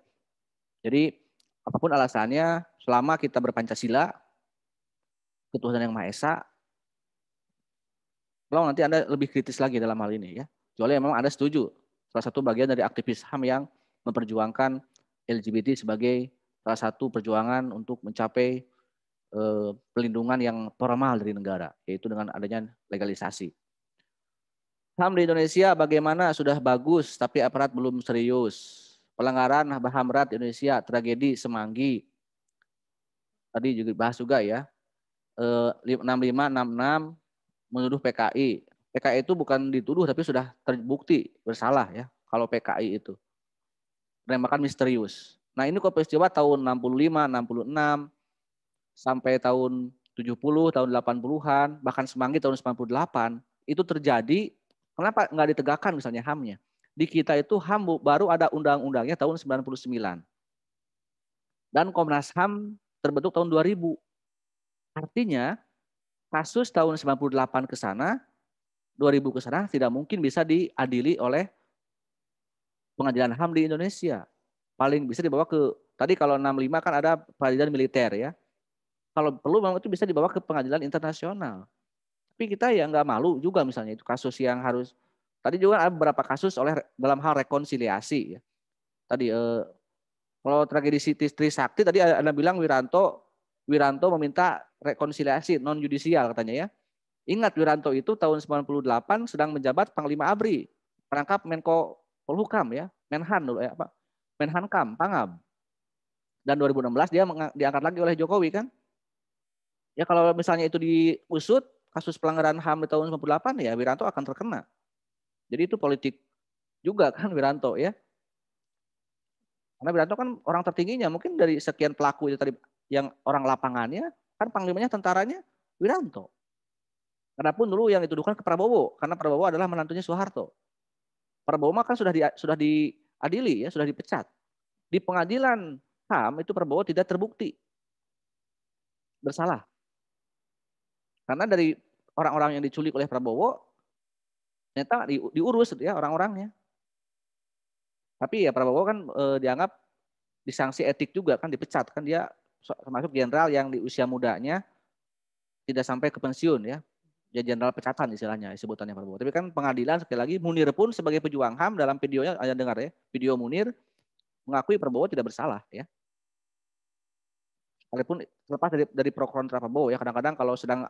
Jadi apapun alasannya, selama kita berpancasila, ketuhanan Yang Maha Esa, kalau nanti Anda lebih kritis lagi dalam hal ini ya. Kecuali memang Anda setuju, salah satu bagian dari aktivis HAM yang memperjuangkan LGBT sebagai salah satu perjuangan untuk mencapai pelindungan yang formal dari negara, yaitu dengan adanya legalisasi. HAM di Indonesia bagaimana? Sudah bagus, tapi aparat belum serius. Pelanggaran HAM berat di Indonesia, tragedi Semanggi. Tadi juga bahas juga ya. 6566 menuduh PKI. PKI itu bukan dituduh, tapi sudah terbukti bersalah ya. Kalau PKI itu. Penembakan misterius. Nah ini kok peristiwa tahun 65, 66, sampai tahun 70, tahun 80-an, bahkan Semanggi tahun 98, itu terjadi, kenapa nggak ditegakkan misalnya HAM-nya? Di kita itu HAM baru ada undang-undangnya tahun 99. Dan Komnas HAM terbentuk tahun 2000. Artinya, kasus tahun 98 ke sana, 2000 ke sana tidak mungkin bisa diadili oleh pengadilan HAM di Indonesia. Paling bisa dibawa ke, tadi kalau 65 kan ada peradilan militer ya. Kalau perlu memang itu bisa dibawa ke pengadilan internasional. Tapi kita ya nggak malu juga misalnya itu kasus yang harus. Tadi juga ada beberapa kasus dalam hal rekonsiliasi. Ya. Tadi kalau tragedi Trisakti tadi Anda bilang Wiranto meminta rekonsiliasi non yudisial katanya ya. Ingat Wiranto itu tahun 98 sedang menjabat Panglima ABRI, merangkap Menko Polhukam ya, Menhan dulu ya apa? Menhankam, Pangab. Dan 2016 dia diangkat lagi oleh Jokowi kan. Ya kalau misalnya itu diusut kasus pelanggaran HAM di tahun 98 ya Wiranto akan terkena. Jadi itu politik juga kan Wiranto ya. Karena Wiranto kan orang tertingginya mungkin dari sekian pelaku itu tadi yang orang lapangannya kan panglimanya tentaranya Wiranto. Adapun dulu yang dituduhkan ke Prabowo karena Prabowo adalah menantunya Soeharto. Prabowo kan sudah diadili ya, sudah dipecat. Di pengadilan HAM itu Prabowo tidak terbukti bersalah. Karena dari orang-orang yang diculik oleh Prabowo, ternyata diurus ya orang-orangnya. Tapi ya Prabowo kan dianggap disanksi etik juga kan, dipecat kan, dia termasuk jenderal yang di usia mudanya tidak sampai ke pensiun ya. Dia jenderal pecatan istilahnya sebutannya Prabowo. Tapi kan pengadilan sekali lagi Munir pun sebagai pejuang HAM dalam videonya Anda dengar ya, video Munir mengakui Prabowo tidak bersalah ya. Walaupun lepas dari pro kontra Prabowo ya, kadang-kadang kalau sedang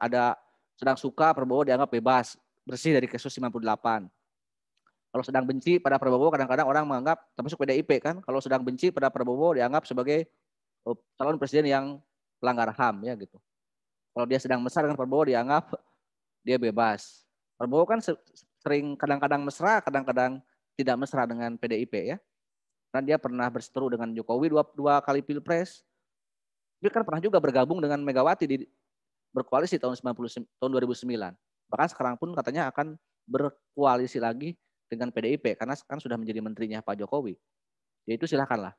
suka Prabowo dianggap bebas, bersih dari kasus 98. Kalau sedang benci pada Prabowo kadang-kadang orang menganggap, termasuk PDIP kan, kalau sedang benci pada Prabowo dianggap sebagai calon presiden yang pelanggar HAM ya gitu. Kalau dia sedang mesra dengan Prabowo dianggap dia bebas. Prabowo kan sering kadang-kadang mesra, kadang-kadang tidak mesra dengan PDIP ya. Karena dia pernah berseteru dengan Jokowi dua kali pilpres. Dia kan pernah juga bergabung dengan Megawati berkoalisi tahun 2009. Bahkan sekarang pun katanya akan berkoalisi lagi dengan PDIP karena kan sudah menjadi menterinya Pak Jokowi. Ya itu silakanlah.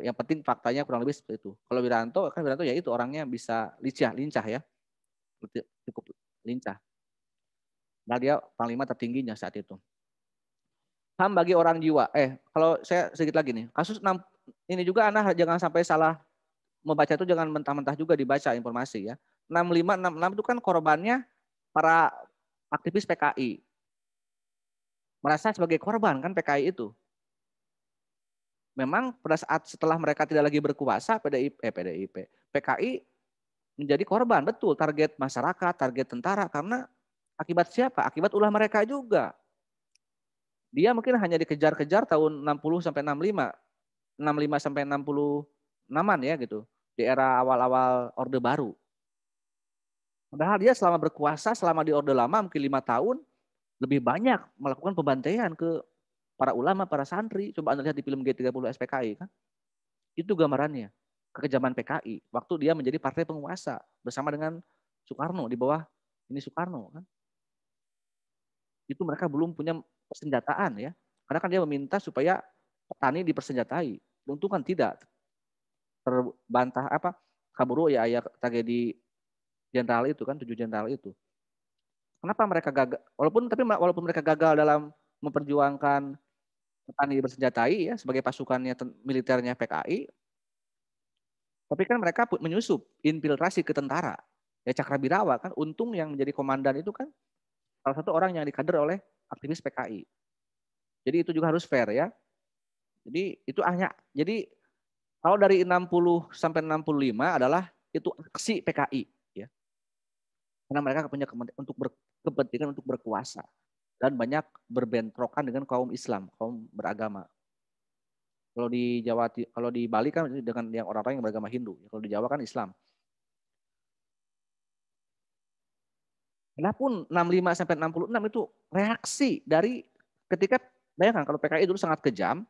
Yang penting faktanya kurang lebih seperti itu. Kalau Wiranto ya itu orangnya bisa lincah ya. Cukup lincah. Nah, dia panglima tertingginya saat itu. HAM bagi orang jiwa. Kalau saya sedikit lagi nih, kasus 6 ini juga Anda jangan sampai salah membaca itu, jangan mentah-mentah juga dibaca informasi ya. 65, 66 itu kan korbannya para aktivis PKI. Merasa sebagai korban kan PKI itu. Memang pada saat setelah mereka tidak lagi berkuasa, PKI menjadi korban, betul, target masyarakat, target tentara, karena akibat siapa? Akibat ulah mereka juga. Dia mungkin hanya dikejar-kejar tahun 60 sampai 65, 65 sampai 66-an ya gitu, di era awal-awal Orde Baru. Padahal dia selama berkuasa, selama di Orde Lama mungkin 5 tahun, lebih banyak melakukan pembantaian ke para ulama, para santri. Coba Anda lihat di film G30 SPKI kan. Itu gambarannya, kekejaman PKI waktu dia menjadi partai penguasa bersama dengan Soekarno, di bawah ini Soekarno kan. Itu mereka belum punya persenjataan ya. Karena kan dia meminta supaya petani dipersenjatai. Untung kan tidak. Terbantah kaburu ya tragedi jenderal itu kan, 7 jenderal itu. Kenapa mereka gagal? Walaupun mereka gagal dalam memperjuangkan petani bersenjatai ya sebagai pasukannya militernya PKI, tapi kan mereka menyusup infiltrasi ke tentara. Ya Cakrabirawa kan, untung yang menjadi komandan itu kan salah satu orang yang dikader oleh aktivis PKI. Jadi itu juga harus fair ya. Jadi itu jadi kalau dari 60 sampai 65 adalah itu aksi PKI ya. Karena mereka punya kepentingan untuk berkuasa dan banyak berbentrokan dengan kaum Islam, kaum beragama. Kalau di Jawa, kalau di Bali kan dengan yang orang-orang yang beragama Hindu. Kalau di Jawa kan Islam. Adapun 65 sampai 66 itu reaksi dari ketika, bayangkan kalau PKI dulu sangat kejam,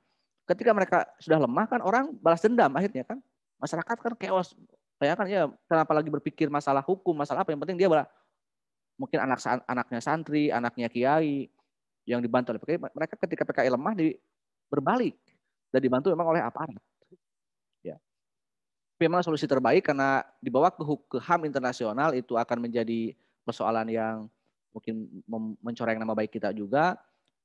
ketika mereka sudah lemah kan orang balas dendam akhirnya kan. Masyarakat kan chaos. Bayangkan ya, kenapa lagi berpikir masalah hukum, masalah apa, yang penting dia mungkin anaknya santri, anaknya kiai yang dibantu oleh PKI. Mereka ketika PKI lemah berbalik dan dibantu memang oleh aparat. Ya. Memang solusi terbaik karena dibawa ke HAM internasional itu akan menjadi persoalan yang mungkin mencoreng nama baik kita juga,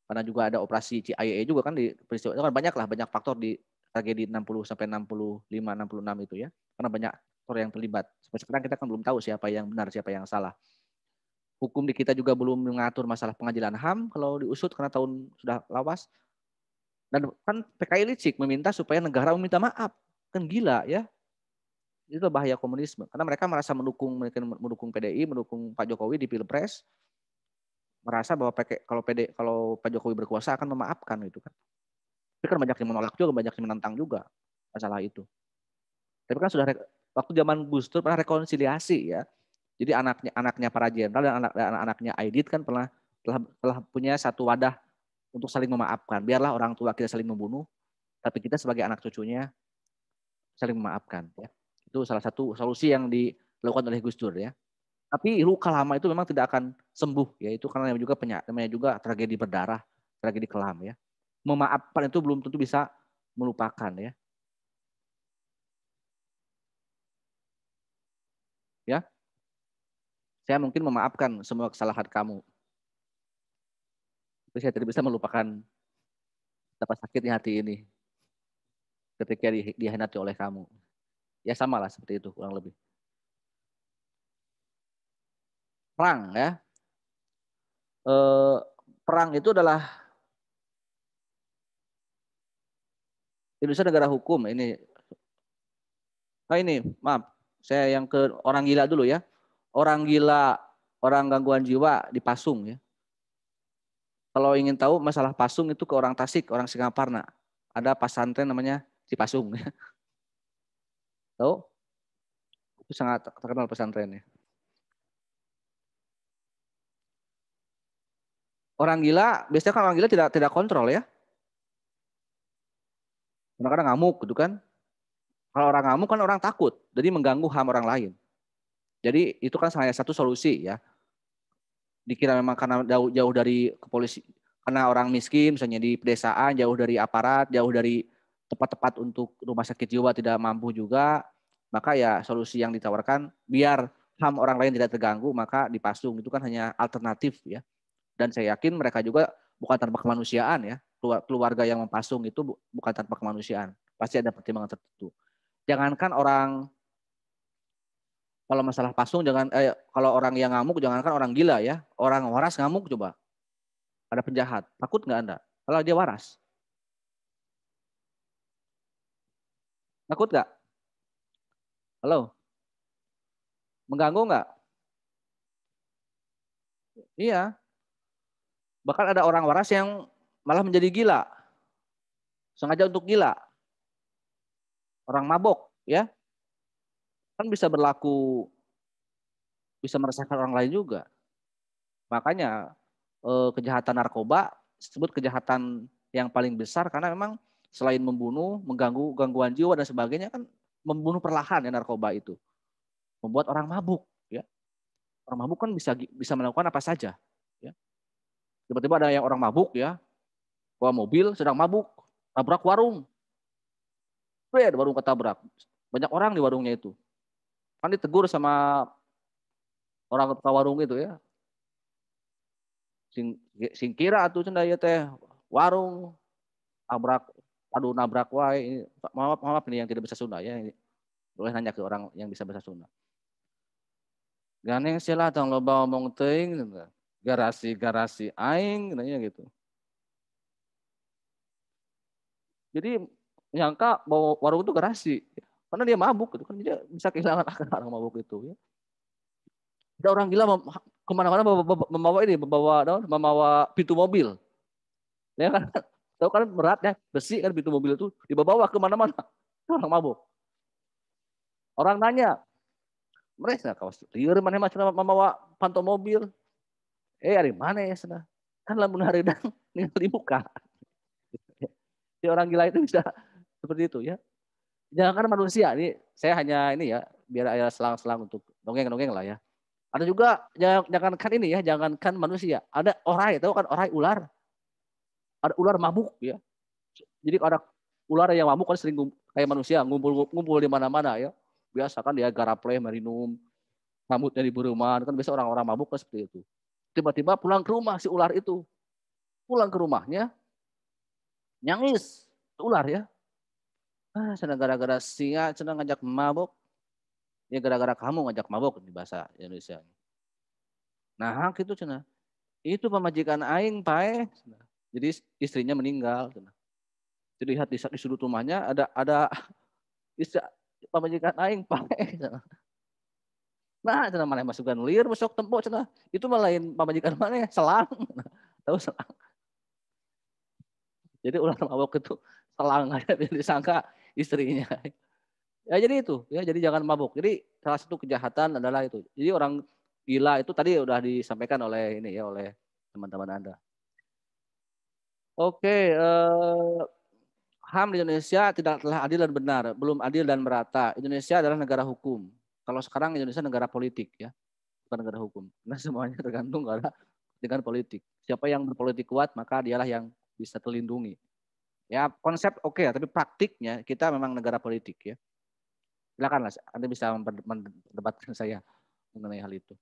karena juga ada operasi CIA juga kan di peristiwa itu kan banyak faktor di tragedi 60 sampai 65 66 itu ya, karena banyak faktor yang terlibat. Sampai sekarang kita kan belum tahu siapa yang benar, siapa yang salah. Hukum di kita juga belum mengatur masalah pengadilan HAM kalau diusut karena tahun sudah lawas. Dan kan PKI licik meminta supaya negara meminta maaf, kan gila ya. Itu bahaya komunisme karena mereka merasa mendukung PDI, mendukung Pak Jokowi di Pilpres, merasa bahwa kalau Pak Jokowi berkuasa akan memaafkan gitu kan. Tapi kan banyak yang menolak juga, banyak yang menentang juga masalah itu. Tapi kan sudah waktu zaman Gus Dur pernah rekonsiliasi ya. Jadi anaknya para jenderal dan anak-anaknya Aidit kan telah punya satu wadah untuk saling memaafkan. Biarlah orang tua kita saling membunuh, tapi kita sebagai anak cucunya saling memaafkan ya. Itu salah satu solusi yang dilakukan oleh Gus Dur ya. Tapi luka lama itu memang tidak akan sembuh ya, itu karena namanya juga tragedi berdarah, tragedi kelam ya. Memaafkan itu belum tentu bisa melupakan ya. Ya. Saya mungkin memaafkan semua kesalahan kamu. Tapi saya tidak bisa melupakan betapa sakitnya hati ini ketika dihianati oleh kamu. Ya sama lah seperti itu kurang lebih. Perang ya. Perang itu adalah Indonesia negara hukum ini. Nah ini, maaf, saya yang ke orang gila dulu ya. Orang gila, orang gangguan jiwa di Pasung ya. Kalau ingin tahu masalah Pasung itu ke orang Tasik, orang Singaparna. Ada pesantren namanya Cipasung ya. Tahu? Itu sangat terkenal pesantrennya. Orang gila, biasanya kan orang gila tidak kontrol ya. Kadang-kadang ngamuk gitu kan. Kalau orang ngamuk kan orang takut, jadi mengganggu HAM orang lain. Jadi itu kan hanya satu solusi ya. Dikira memang karena jauh dari kepolisi, karena orang miskin misalnya di pedesaan, jauh dari aparat, jauh dari tempat-tempat untuk rumah sakit jiwa tidak mampu juga, maka ya solusi yang ditawarkan biar HAM orang lain tidak terganggu, maka dipasung. Itu kan hanya alternatif ya. Dan saya yakin mereka juga bukan tanpa kemanusiaan ya. Keluarga yang mempasung itu bukan tanpa kemanusiaan. Pasti ada pertimbangan tertentu. Jangankan orang, kalau masalah pasung, kalau orang yang ngamuk, jangankan orang gila ya. Orang waras ngamuk coba. Ada penjahat. Takut nggak Anda? Kalau dia waras. Takut nggak? Halo? Mengganggu nggak? Iya. Bahkan ada orang waras yang malah menjadi gila. Sengaja untuk gila. Orang mabok, ya. Kan bisa berlaku, bisa meresahkan orang lain juga. Makanya kejahatan narkoba disebut kejahatan yang paling besar karena memang selain membunuh, mengganggu gangguan jiwa dan sebagainya, kan membunuh perlahan ya narkoba itu. Membuat orang mabuk, ya. Orang mabuk kan bisa melakukan apa saja, ya. Tiba-tiba ada yang orang mabuk ya, bawa mobil sedang mabuk, tabrak warung. Warung ketabrak. Banyak orang di warungnya itu. Kan ditegur sama orang ketua warung itu ya. Singkira atuh cenah ieu teh warung nabrak wae. Maaf nih yang tidak bisa Sunda ya. Boleh nanya ke orang yang bisa bahasa Sunda. Ganeng sila tong loba ngomong teuing, garasi aing nanya gitu. Jadi nyangka bahwa warung itu garasi karena dia mabuk gitu kan, dia bisa kehilangan akal orang mabuk itu ya. Ada orang gila kemana-mana membawa pintu mobil, ya kan? Tahu kan berat ya, besi kan pintu mobil itu dibawa kemana-mana, orang mabuk. Orang nanya, mereka kawas lieur mana macam membawa panto mobil, dari mana ya sana? Kan lamun hareudang ninggal dibuka. Si orang gila itu bisa seperti itu ya. Jangan manusia, ini saya hanya ini ya, biar ada selang-selang untuk dongeng-dongeng lah ya. Ada juga jangankan ini ya, jangankan manusia, ada orai, tahu kan orai ular. Ada ular mabuk ya. Jadi ada ular yang mabuk kan sering kayak manusia ngumpul di mana-mana ya. Biasa kan dia garapleh, marinum, rambutnya diburuman, kan biasa orang-orang mabuk kan seperti itu. Tiba-tiba pulang ke rumah si ular itu. Pulang ke rumahnya nyangis ular ya. Cenah gara-gara singa cenah ngajak mabuk. Ya gara-gara kamu ngajak mabuk di bahasa Indonesia. Nah, gitu cenah. Itu pemajikan aing pae. Jadi istrinya meninggal cenah. Jadi lihat di sudut rumahnya ada pemajikan aing pae cenah. Nah, cenah maneh masukan lieur masuk tempo cenah. Itu mah lain pamajikan maneh, selang. Tahu selang. Jadi ular mabuk itu selang aja disangka istrinya. Ya jadi itu, ya jadi jangan mabuk. Jadi salah satu kejahatan adalah itu. Jadi orang gila itu tadi udah disampaikan oleh ini ya, oleh teman-teman Anda. Oke, HAM di Indonesia tidaklah adil dan benar, belum adil dan merata. Indonesia adalah negara hukum. Kalau sekarang Indonesia negara politik ya, bukan negara hukum. Karena semuanya tergantung dengan politik. Siapa yang berpolitik kuat maka dialah yang bisa terlindungi. Ya konsep oke, tapi praktiknya kita memang negara politik ya. Silakanlah, Anda bisa mendebatkan saya mengenai hal itu.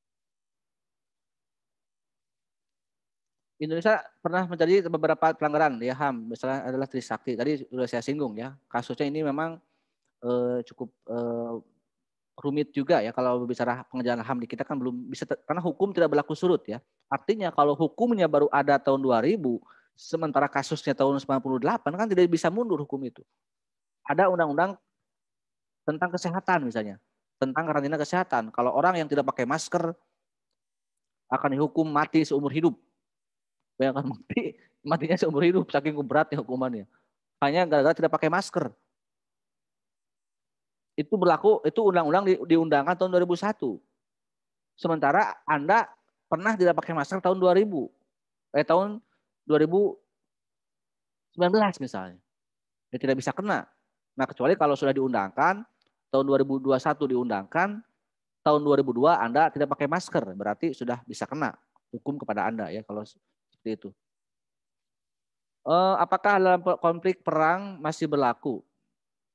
Indonesia pernah menjadi beberapa pelanggaran ya HAM, misalnya adalah Trisakti. Tadi sudah saya singgung ya, kasusnya ini memang cukup rumit juga ya kalau bicara pengejaran HAM di kita kan belum bisa karena hukum tidak berlaku surut ya. Artinya kalau hukumnya baru ada tahun 2000, sementara kasusnya tahun 98 kan tidak bisa mundur hukum itu. Ada undang-undang tentang kesehatan misalnya, tentang karantina kesehatan. Kalau orang yang tidak pakai masker akan dihukum mati seumur hidup. Bayangkan matinya seumur hidup saking beratnya hukumannya. Hanya gara-gara tidak pakai masker. Itu berlaku, itu undang-undang diundangkan tahun 2001. Sementara Anda pernah tidak pakai masker tahun 2000. Tahun 2019 misalnya. Ya tidak bisa kena. Nah, kecuali kalau sudah diundangkan, tahun 2021 diundangkan, tahun 2002 Anda tidak pakai masker, berarti sudah bisa kena hukum kepada Anda ya kalau seperti itu. Apakah dalam konflik perang masih berlaku?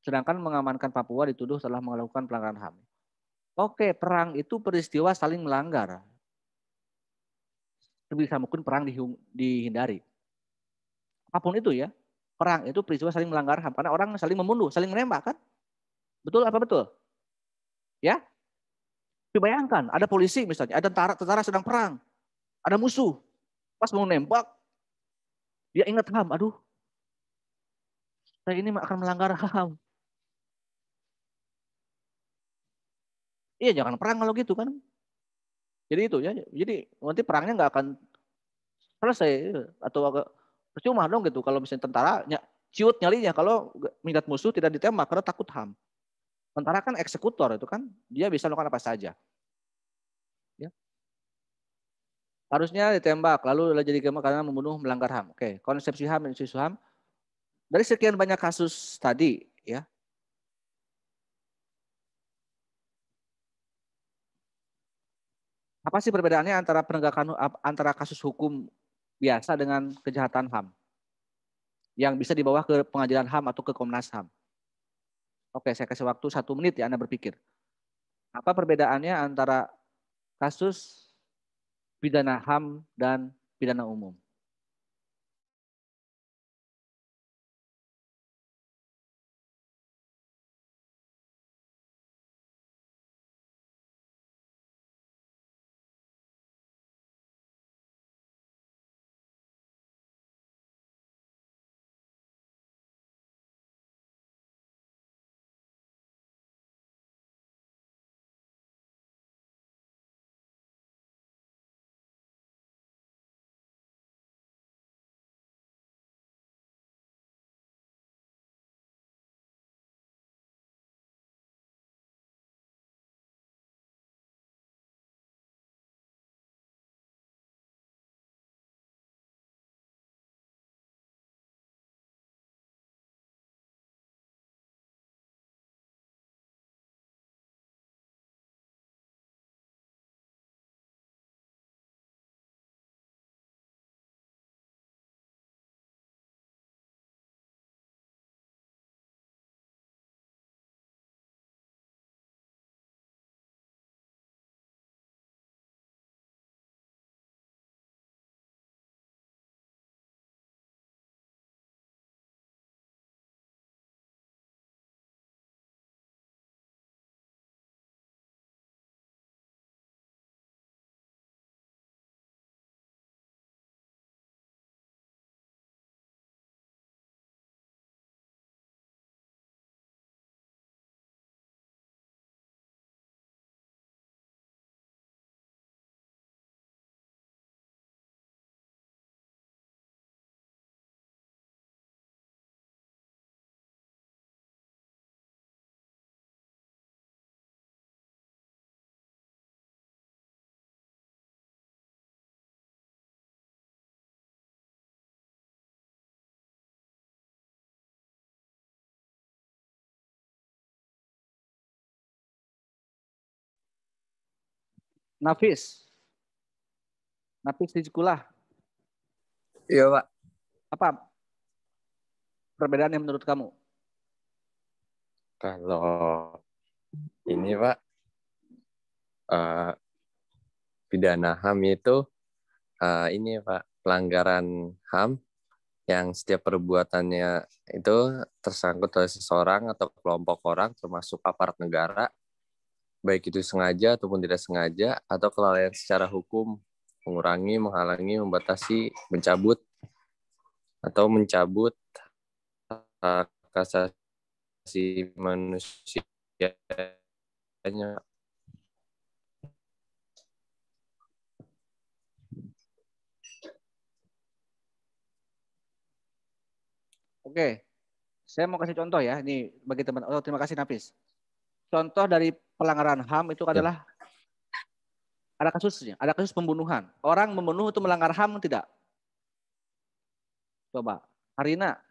Sedangkan mengamankan Papua dituduh telah melakukan pelanggaran HAM. Oke, perang itu peristiwa saling melanggar. sebisa mungkin perang dihindari. Apapun itu ya, perang itu peristiwa saling melanggar HAM karena orang saling membunuh, saling menembak kan? Betul apa betul? Ya? Dibayangkan, ada polisi misalnya, ada tentara sedang perang, ada musuh, pas mau nembak, dia ingat HAM, aduh, saya ini akan melanggar HAM. Iya, jangan perang kalau gitu kan. Jadi itu ya, jadi nanti perangnya nggak akan selesai atau agak percuma dong gitu kalau misalnya tentara ciut nyalinya kalau minat musuh tidak ditembak karena takut HAM. Tentara kan eksekutor itu kan, dia bisa melakukan apa saja. Ya. Harusnya ditembak, lalu jadi karena membunuh melanggar HAM. Oke, konsepsi HAM dan isu HAM. Dari sekian banyak kasus tadi, ya, apa sih perbedaannya antara penegakan antara kasus hukum biasa dengan kejahatan HAM yang bisa dibawa ke pengadilan HAM atau ke Komnas HAM? Oke, saya kasih waktu 1 menit ya Anda berpikir. Apa perbedaannya antara kasus pidana HAM dan pidana umum? Nafis di sekolah. Iya, Pak. Apa perbedaan yang menurut kamu? Kalau ini, Pak, pidana HAM itu ini, Pak, pelanggaran HAM yang setiap perbuatannya itu tersangkut oleh seseorang atau kelompok orang termasuk aparat negara, baik itu sengaja ataupun tidak sengaja, atau kelalaian secara hukum, mengurangi, menghalangi, membatasi, mencabut, atau mencabut hak asasi manusianya. Oke, saya mau kasih contoh ya. Ini bagi teman. Oh, terima kasih Nafis. Contoh dari pelanggaran HAM itu adalah ada kasusnya, ada kasus pembunuhan. Orang membunuh itu melanggar HAM tidak? Coba, Harina.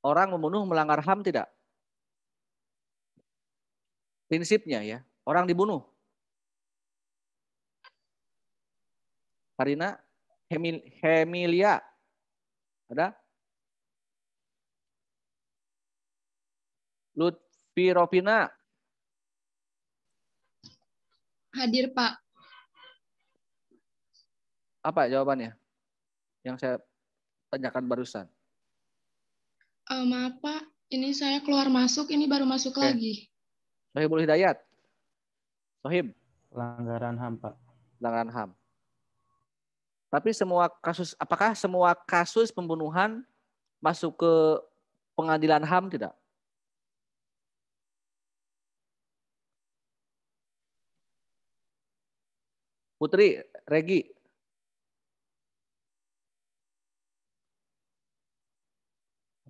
Orang membunuh melanggar HAM tidak? Prinsipnya ya, orang dibunuh. Harina, Hemilia. Ada? Lutfi Rovina. Hadir, Pak. Apa jawabannya? Yang saya tanyakan barusan. Maaf Pak, ini saya keluar masuk, ini baru masuk lagi. Sohibul Hidayat. Sohib. Pelanggaran HAM, Pak. Pelanggaran HAM. Tapi apakah semua kasus pembunuhan masuk ke pengadilan HAM tidak? Putri, Regi.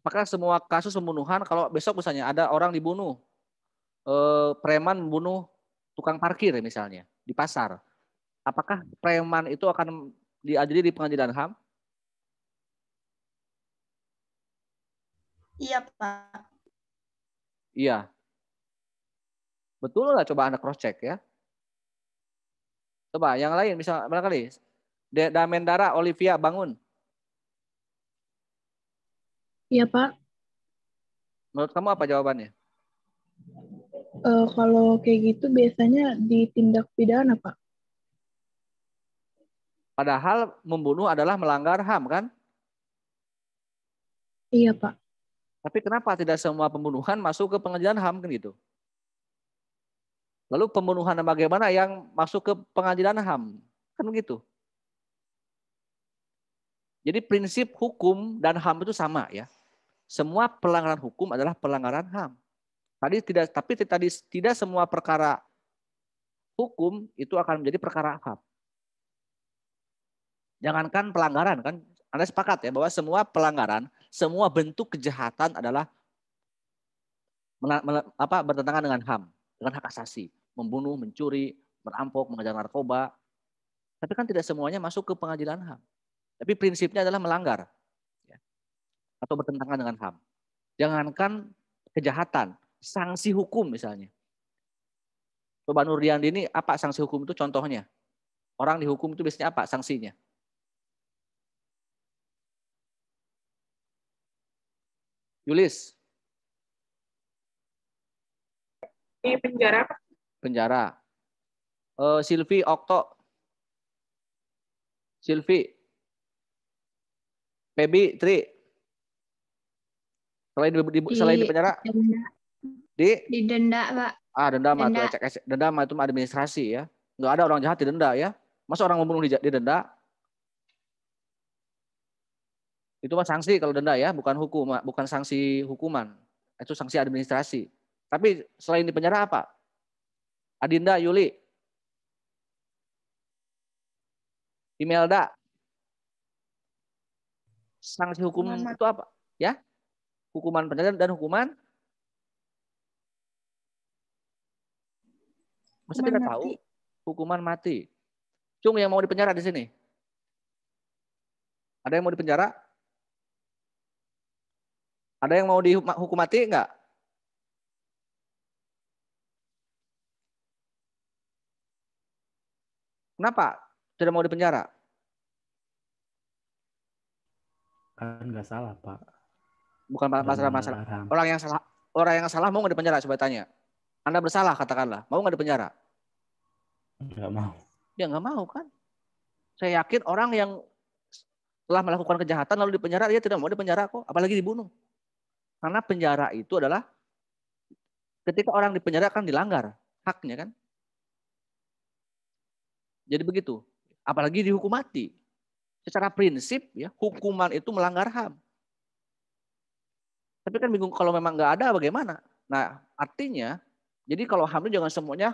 Apakah semua kasus pembunuhan, kalau besok misalnya ada orang dibunuh, preman membunuh tukang parkir misalnya di pasar, apakah preman itu akan diadili di pengadilan HAM? Iya, Pak. Iya. Betul nggak? Coba Anda cross check ya. Coba yang lain, misal barangkali Damendara Olivia Bangun. Iya Pak. Menurut kamu apa jawabannya? Kalau kayak gitu biasanya ditindak pidana, Pak. Padahal membunuh adalah melanggar HAM kan? Iya Pak. Tapi kenapa tidak semua pembunuhan masuk ke pengadilan HAM kan gitu? Lalu pembunuhan bagaimana yang masuk ke pengadilan HAM? Kan begitu. Jadi prinsip hukum dan HAM itu sama ya. Semua pelanggaran hukum adalah pelanggaran HAM. Tapi tidak semua perkara hukum itu akan menjadi perkara HAM. Jangankan pelanggaran kan, Anda sepakat ya bahwa semua pelanggaran, semua bentuk kejahatan adalah bertentangan dengan HAM, dengan hak asasi, membunuh, mencuri, merampok, mengejar narkoba. Tapi kan tidak semuanya masuk ke pengadilan HAM. Tapi prinsipnya adalah melanggar ya, atau bertentangan dengan HAM. Jangankan kejahatan, sanksi hukum misalnya. Coba Nurdiandi ini apa sanksi hukum itu contohnya? Orang dihukum itu biasanya apa sanksinya? Yulis. Di penjara. Penjara. Silvi, Okto. Silvi. Pebi, Tri. Selain di penjara? Di denda, Pak. Denda mah denda mah itu administrasi ya. Nggak ada orang jahat didenda ya. Masa orang membunuh didenda? Itu mah sanksi kalau denda ya, bukan hukum, bukan sanksi hukuman. Itu sanksi administrasi. Tapi selain di penjara apa? Adinda, Yuli. Imelda. Sanksi hukum itu apa? Ya? Hukuman penjara dan hukuman? Masa tidak tahu? Hukuman mati. Cung yang mau di penjara di sini? Ada yang mau di penjara? Ada yang mau dihukum mati enggak? Kenapa tidak mau di penjara? Kan nggak salah, Pak. Bukan masalah. Orang yang salah mau nggak di penjara? Coba tanya. Anda bersalah katakanlah, mau nggak di penjara? Nggak mau. Ya nggak mau kan? Saya yakin orang yang telah melakukan kejahatan lalu di penjara, dia tidak mau di penjara kok, apalagi dibunuh. Karena penjara itu adalah ketika orang di penjara kan dilanggar haknya kan. Jadi begitu. Apalagi dihukum mati. Secara prinsip ya, hukuman itu melanggar HAM. Tapi kan bingung kalau memang nggak ada bagaimana. Nah, artinya jadi kalau HAM itu jangan semuanya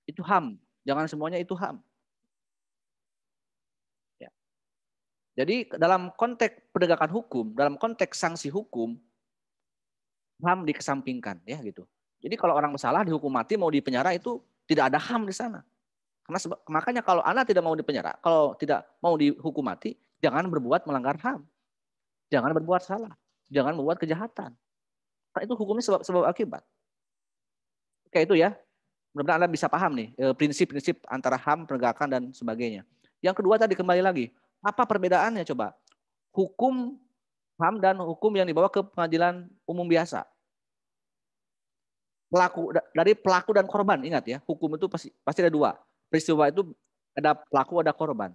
itu HAM, jangan semuanya itu HAM. Ya. Jadi dalam konteks penegakan hukum, dalam konteks sanksi hukum, HAM dikesampingkan ya gitu. Jadi kalau orang bersalah dihukum mati mau di penjara itu tidak ada HAM di sana. Karena makanya kalau Anda tidak mau di penjara, kalau tidak mau dihukum mati, jangan berbuat melanggar HAM. Jangan berbuat salah. Jangan membuat kejahatan. Karena itu hukumnya sebab akibat. Oke itu ya. Mudah-mudahan Anda bisa paham nih prinsip-prinsip antara HAM, penegakan dan sebagainya. Yang kedua tadi kembali lagi. Apa perbedaannya coba? Hukum HAM dan hukum yang dibawa ke pengadilan umum biasa. Dari pelaku dan korban, ingat ya. Hukum itu pasti ada dua. Peristiwa itu ada pelaku, ada korban.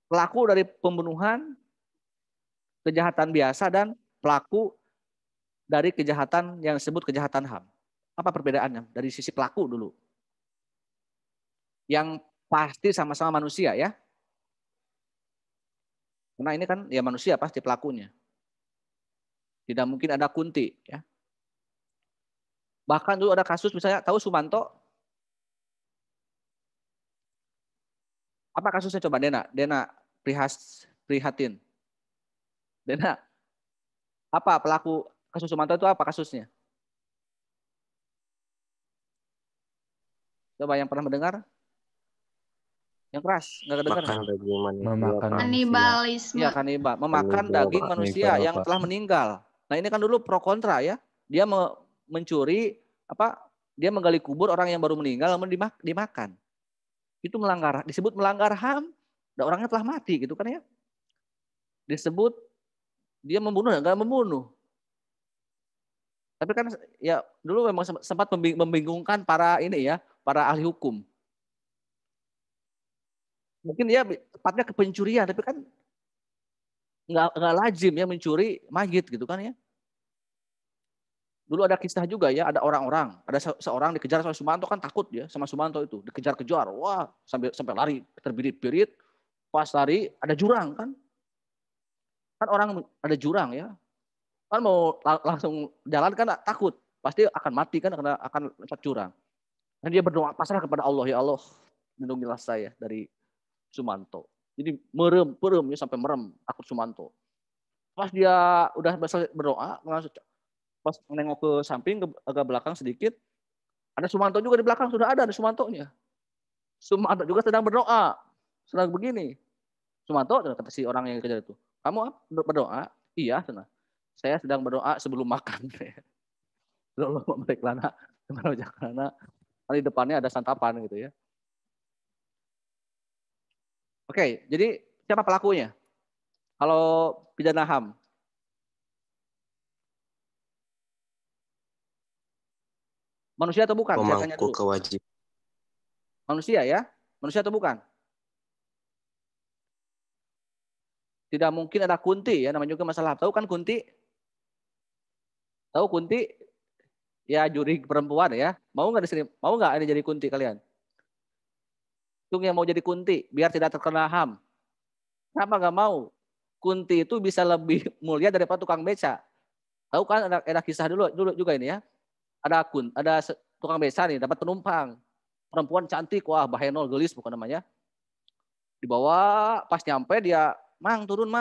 pelaku dari pembunuhan, kejahatan biasa, dan pelaku dari kejahatan yang disebut kejahatan HAM. Apa perbedaannya dari sisi pelaku dulu? Yang pasti sama-sama manusia ya. Karena ini kan ya manusia pasti pelakunya. Tidak mungkin ada Kunti ya. Bahkan dulu ada kasus misalnya, tahu Sumanto? Apa kasusnya coba Dena? Dena Prihatin. Dena, apa pelaku kasus Sumanto itu apa kasusnya? Coba yang pernah mendengar? Yang keras, nggak kedengar. Makan daging manusia. Memakan Kanibalisme. Iya, kanibal. Memakan Kanibal, daging Pak. manusia Kanibal, yang Pak. telah meninggal. Nah ini kan dulu pro kontra ya. Dia mencuri apa? Dia menggali kubur orang yang baru meninggal lalu dimakan. Itu melanggar, disebut melanggar HAM. Dan orangnya telah mati gitu kan ya. Disebut dia membunuh, enggak membunuh. Tapi kan ya dulu memang sempat membingungkan para ini ya, para ahli hukum. Mungkin dia tepatnya ke pencurian, tapi kan nggak lazim ya mencuri mayit gitu kan ya. Dulu ada kisah juga ya, ada orang-orang, ada seorang dikejar sama Sumanto, kan takut ya sama Sumanto itu, dikejar-kejar, wah sampai lari terbirit-birit, pas lari ada jurang kan orang ada jurang ya, kan mau langsung jalan kan takut, pasti akan mati kan karena akan lompat jurang. Dan dia berdoa pasrah kepada Allah, ya Allah lindungilah saya dari Sumanto. Jadi merem ya sampai merem takut Sumanto. Pas dia udah berdoa, pas menengok ke samping, agak belakang sedikit, ada Sumanto juga di belakang, sudah ada Sumantonya. Sumanto juga sedang berdoa, sedang begini. Sumanto, kata si orang yang kejar itu, kamu berdoa? Iya, saya sedang berdoa sebelum makan. Di depannya ada santapan gitu ya. Oke, jadi siapa pelakunya? Kalau pidana HAM. Manusia atau bukan? Pemangku kewajiban. Manusia ya? Manusia atau bukan? Tidak mungkin ada Kunti ya, namanya juga masalah. Tahu kan Kunti? Tahu Kunti? Ya juri perempuan ya. Mau nggak di sini? Mau nggak ini jadi Kunti kalian? Itu yang mau jadi Kunti biar tidak terkena HAM. Kenapa nggak mau? Kunti itu bisa lebih mulia daripada tukang beca. Tahu kan ada kisah dulu juga ini ya. Ada tukang beca nih dapat penumpang. Perempuan cantik, wah bahenol gelis bukan namanya. Dibawa pas nyampe dia, Mang turun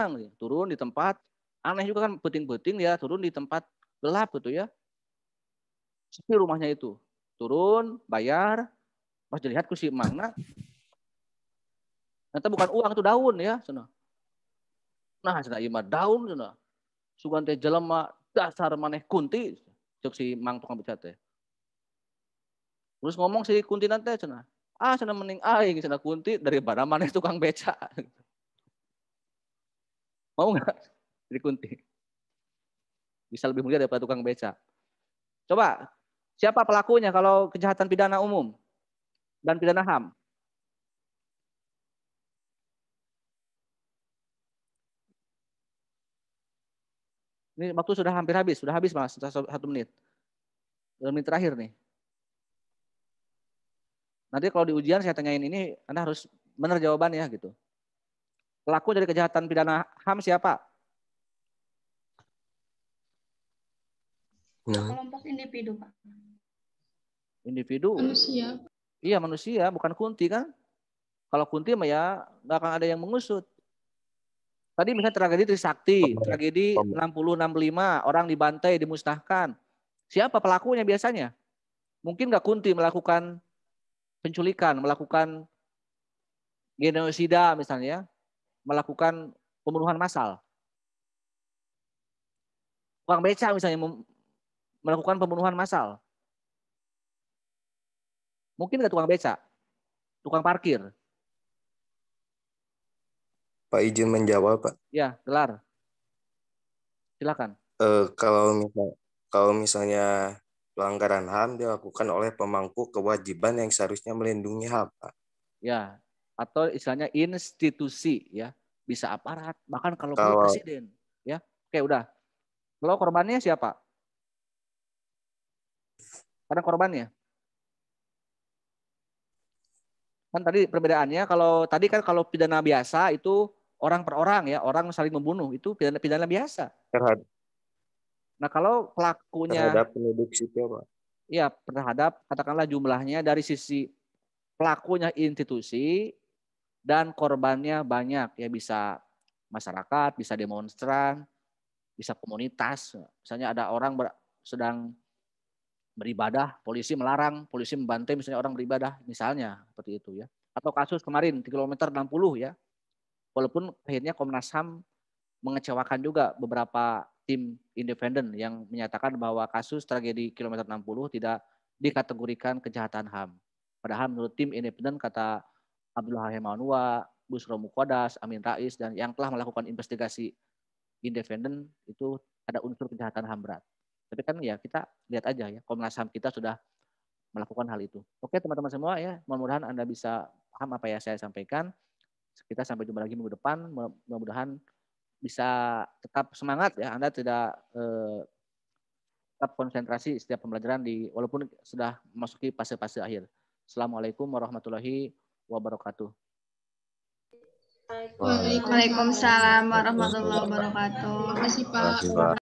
di tempat. Aneh juga kan peting-peting dia turun di tempat gelap gitu ya. Sepi rumahnya itu. Turun, bayar, pas dilihat ku si Mangna. Ternyata bukan uang, itu daun ya. Nah, cenah ieu mah daun cenah. Sugan teh jelema dasar maneh Kunti, cek si Mang tukang beca teh. Terus ngomong si Kunti nanti cenah. Cenah mending aing cenah Kunti daripada maneh tukang beca. Mau enggak jadi Kunti? Bisa lebih mulia daripada tukang beca. Coba, siapa pelakunya kalau kejahatan pidana umum dan pidana HAM? Ini waktu sudah hampir habis, sudah habis Mas, 1 menit. 2 menit terakhir nih. Nanti kalau di ujian saya tanyain ini, Anda harus benar jawabannya gitu. Pelaku dari kejahatan pidana HAM siapa? Kelompok individu, Pak. Individu. Manusia. Iya manusia, bukan Kunti kan? Kalau Kunti mah ya nggak akan ada yang mengusut. Tadi misalnya tragedi Trisakti, tragedi 60-65, orang dibantai, dimusnahkan. Siapa pelakunya biasanya? Mungkin nggak Kunti melakukan penculikan, melakukan genosida misalnya, melakukan pembunuhan massal. Tukang beca misalnya melakukan pembunuhan massal. Mungkin nggak tukang beca? Tukang parkir? Pak izin menjawab, Pak. Ya, gelar. Silakan. Kalau misalnya pelanggaran HAM dilakukan oleh pemangku kewajiban yang seharusnya melindungi HAM, Pak. Ya, atau istilahnya institusi ya, bisa aparat, bahkan kalau perlu presiden ya. Oke, udah. Kalau korbannya siapa? Karena korbannya. Kan tadi perbedaannya, kalau tadi kan kalau pidana biasa itu orang per orang ya, orang saling membunuh, itu pidana biasa. Nah, kalau pelakunya terhadap penduduk sipil, Pak. Ya, terhadap katakanlah jumlahnya dari sisi pelakunya institusi dan korbannya banyak ya, bisa masyarakat, bisa demonstran, bisa komunitas. Misalnya ada orang sedang beribadah, polisi melarang, polisi membantai misalnya orang beribadah, misalnya seperti itu ya. Atau kasus kemarin di kilometer 60 ya. Walaupun akhirnya Komnas HAM mengecewakan juga beberapa tim independen yang menyatakan bahwa kasus tragedi kilometer 60 tidak dikategorikan kejahatan HAM. Padahal menurut tim independen, kata Abdullah Hemanua, Busro Mukodas, Amin Rais, dan yang telah melakukan investigasi independen, itu ada unsur kejahatan HAM berat. Tapi kan ya kita lihat aja ya, Komnas HAM kita sudah melakukan hal itu. Oke teman-teman semua ya, mudah-mudahan Anda bisa paham apa yang saya sampaikan. Kita sampai jumpa lagi minggu depan, mudah-mudahan bisa tetap semangat ya, Anda tidak tetap konsentrasi setiap pembelajaran walaupun sudah memasuki fase-fase akhir. Assalamualaikum warahmatullahi wabarakatuh. Waalaikumsalam warahmatullahi wabarakatuh. Terima kasih Pak.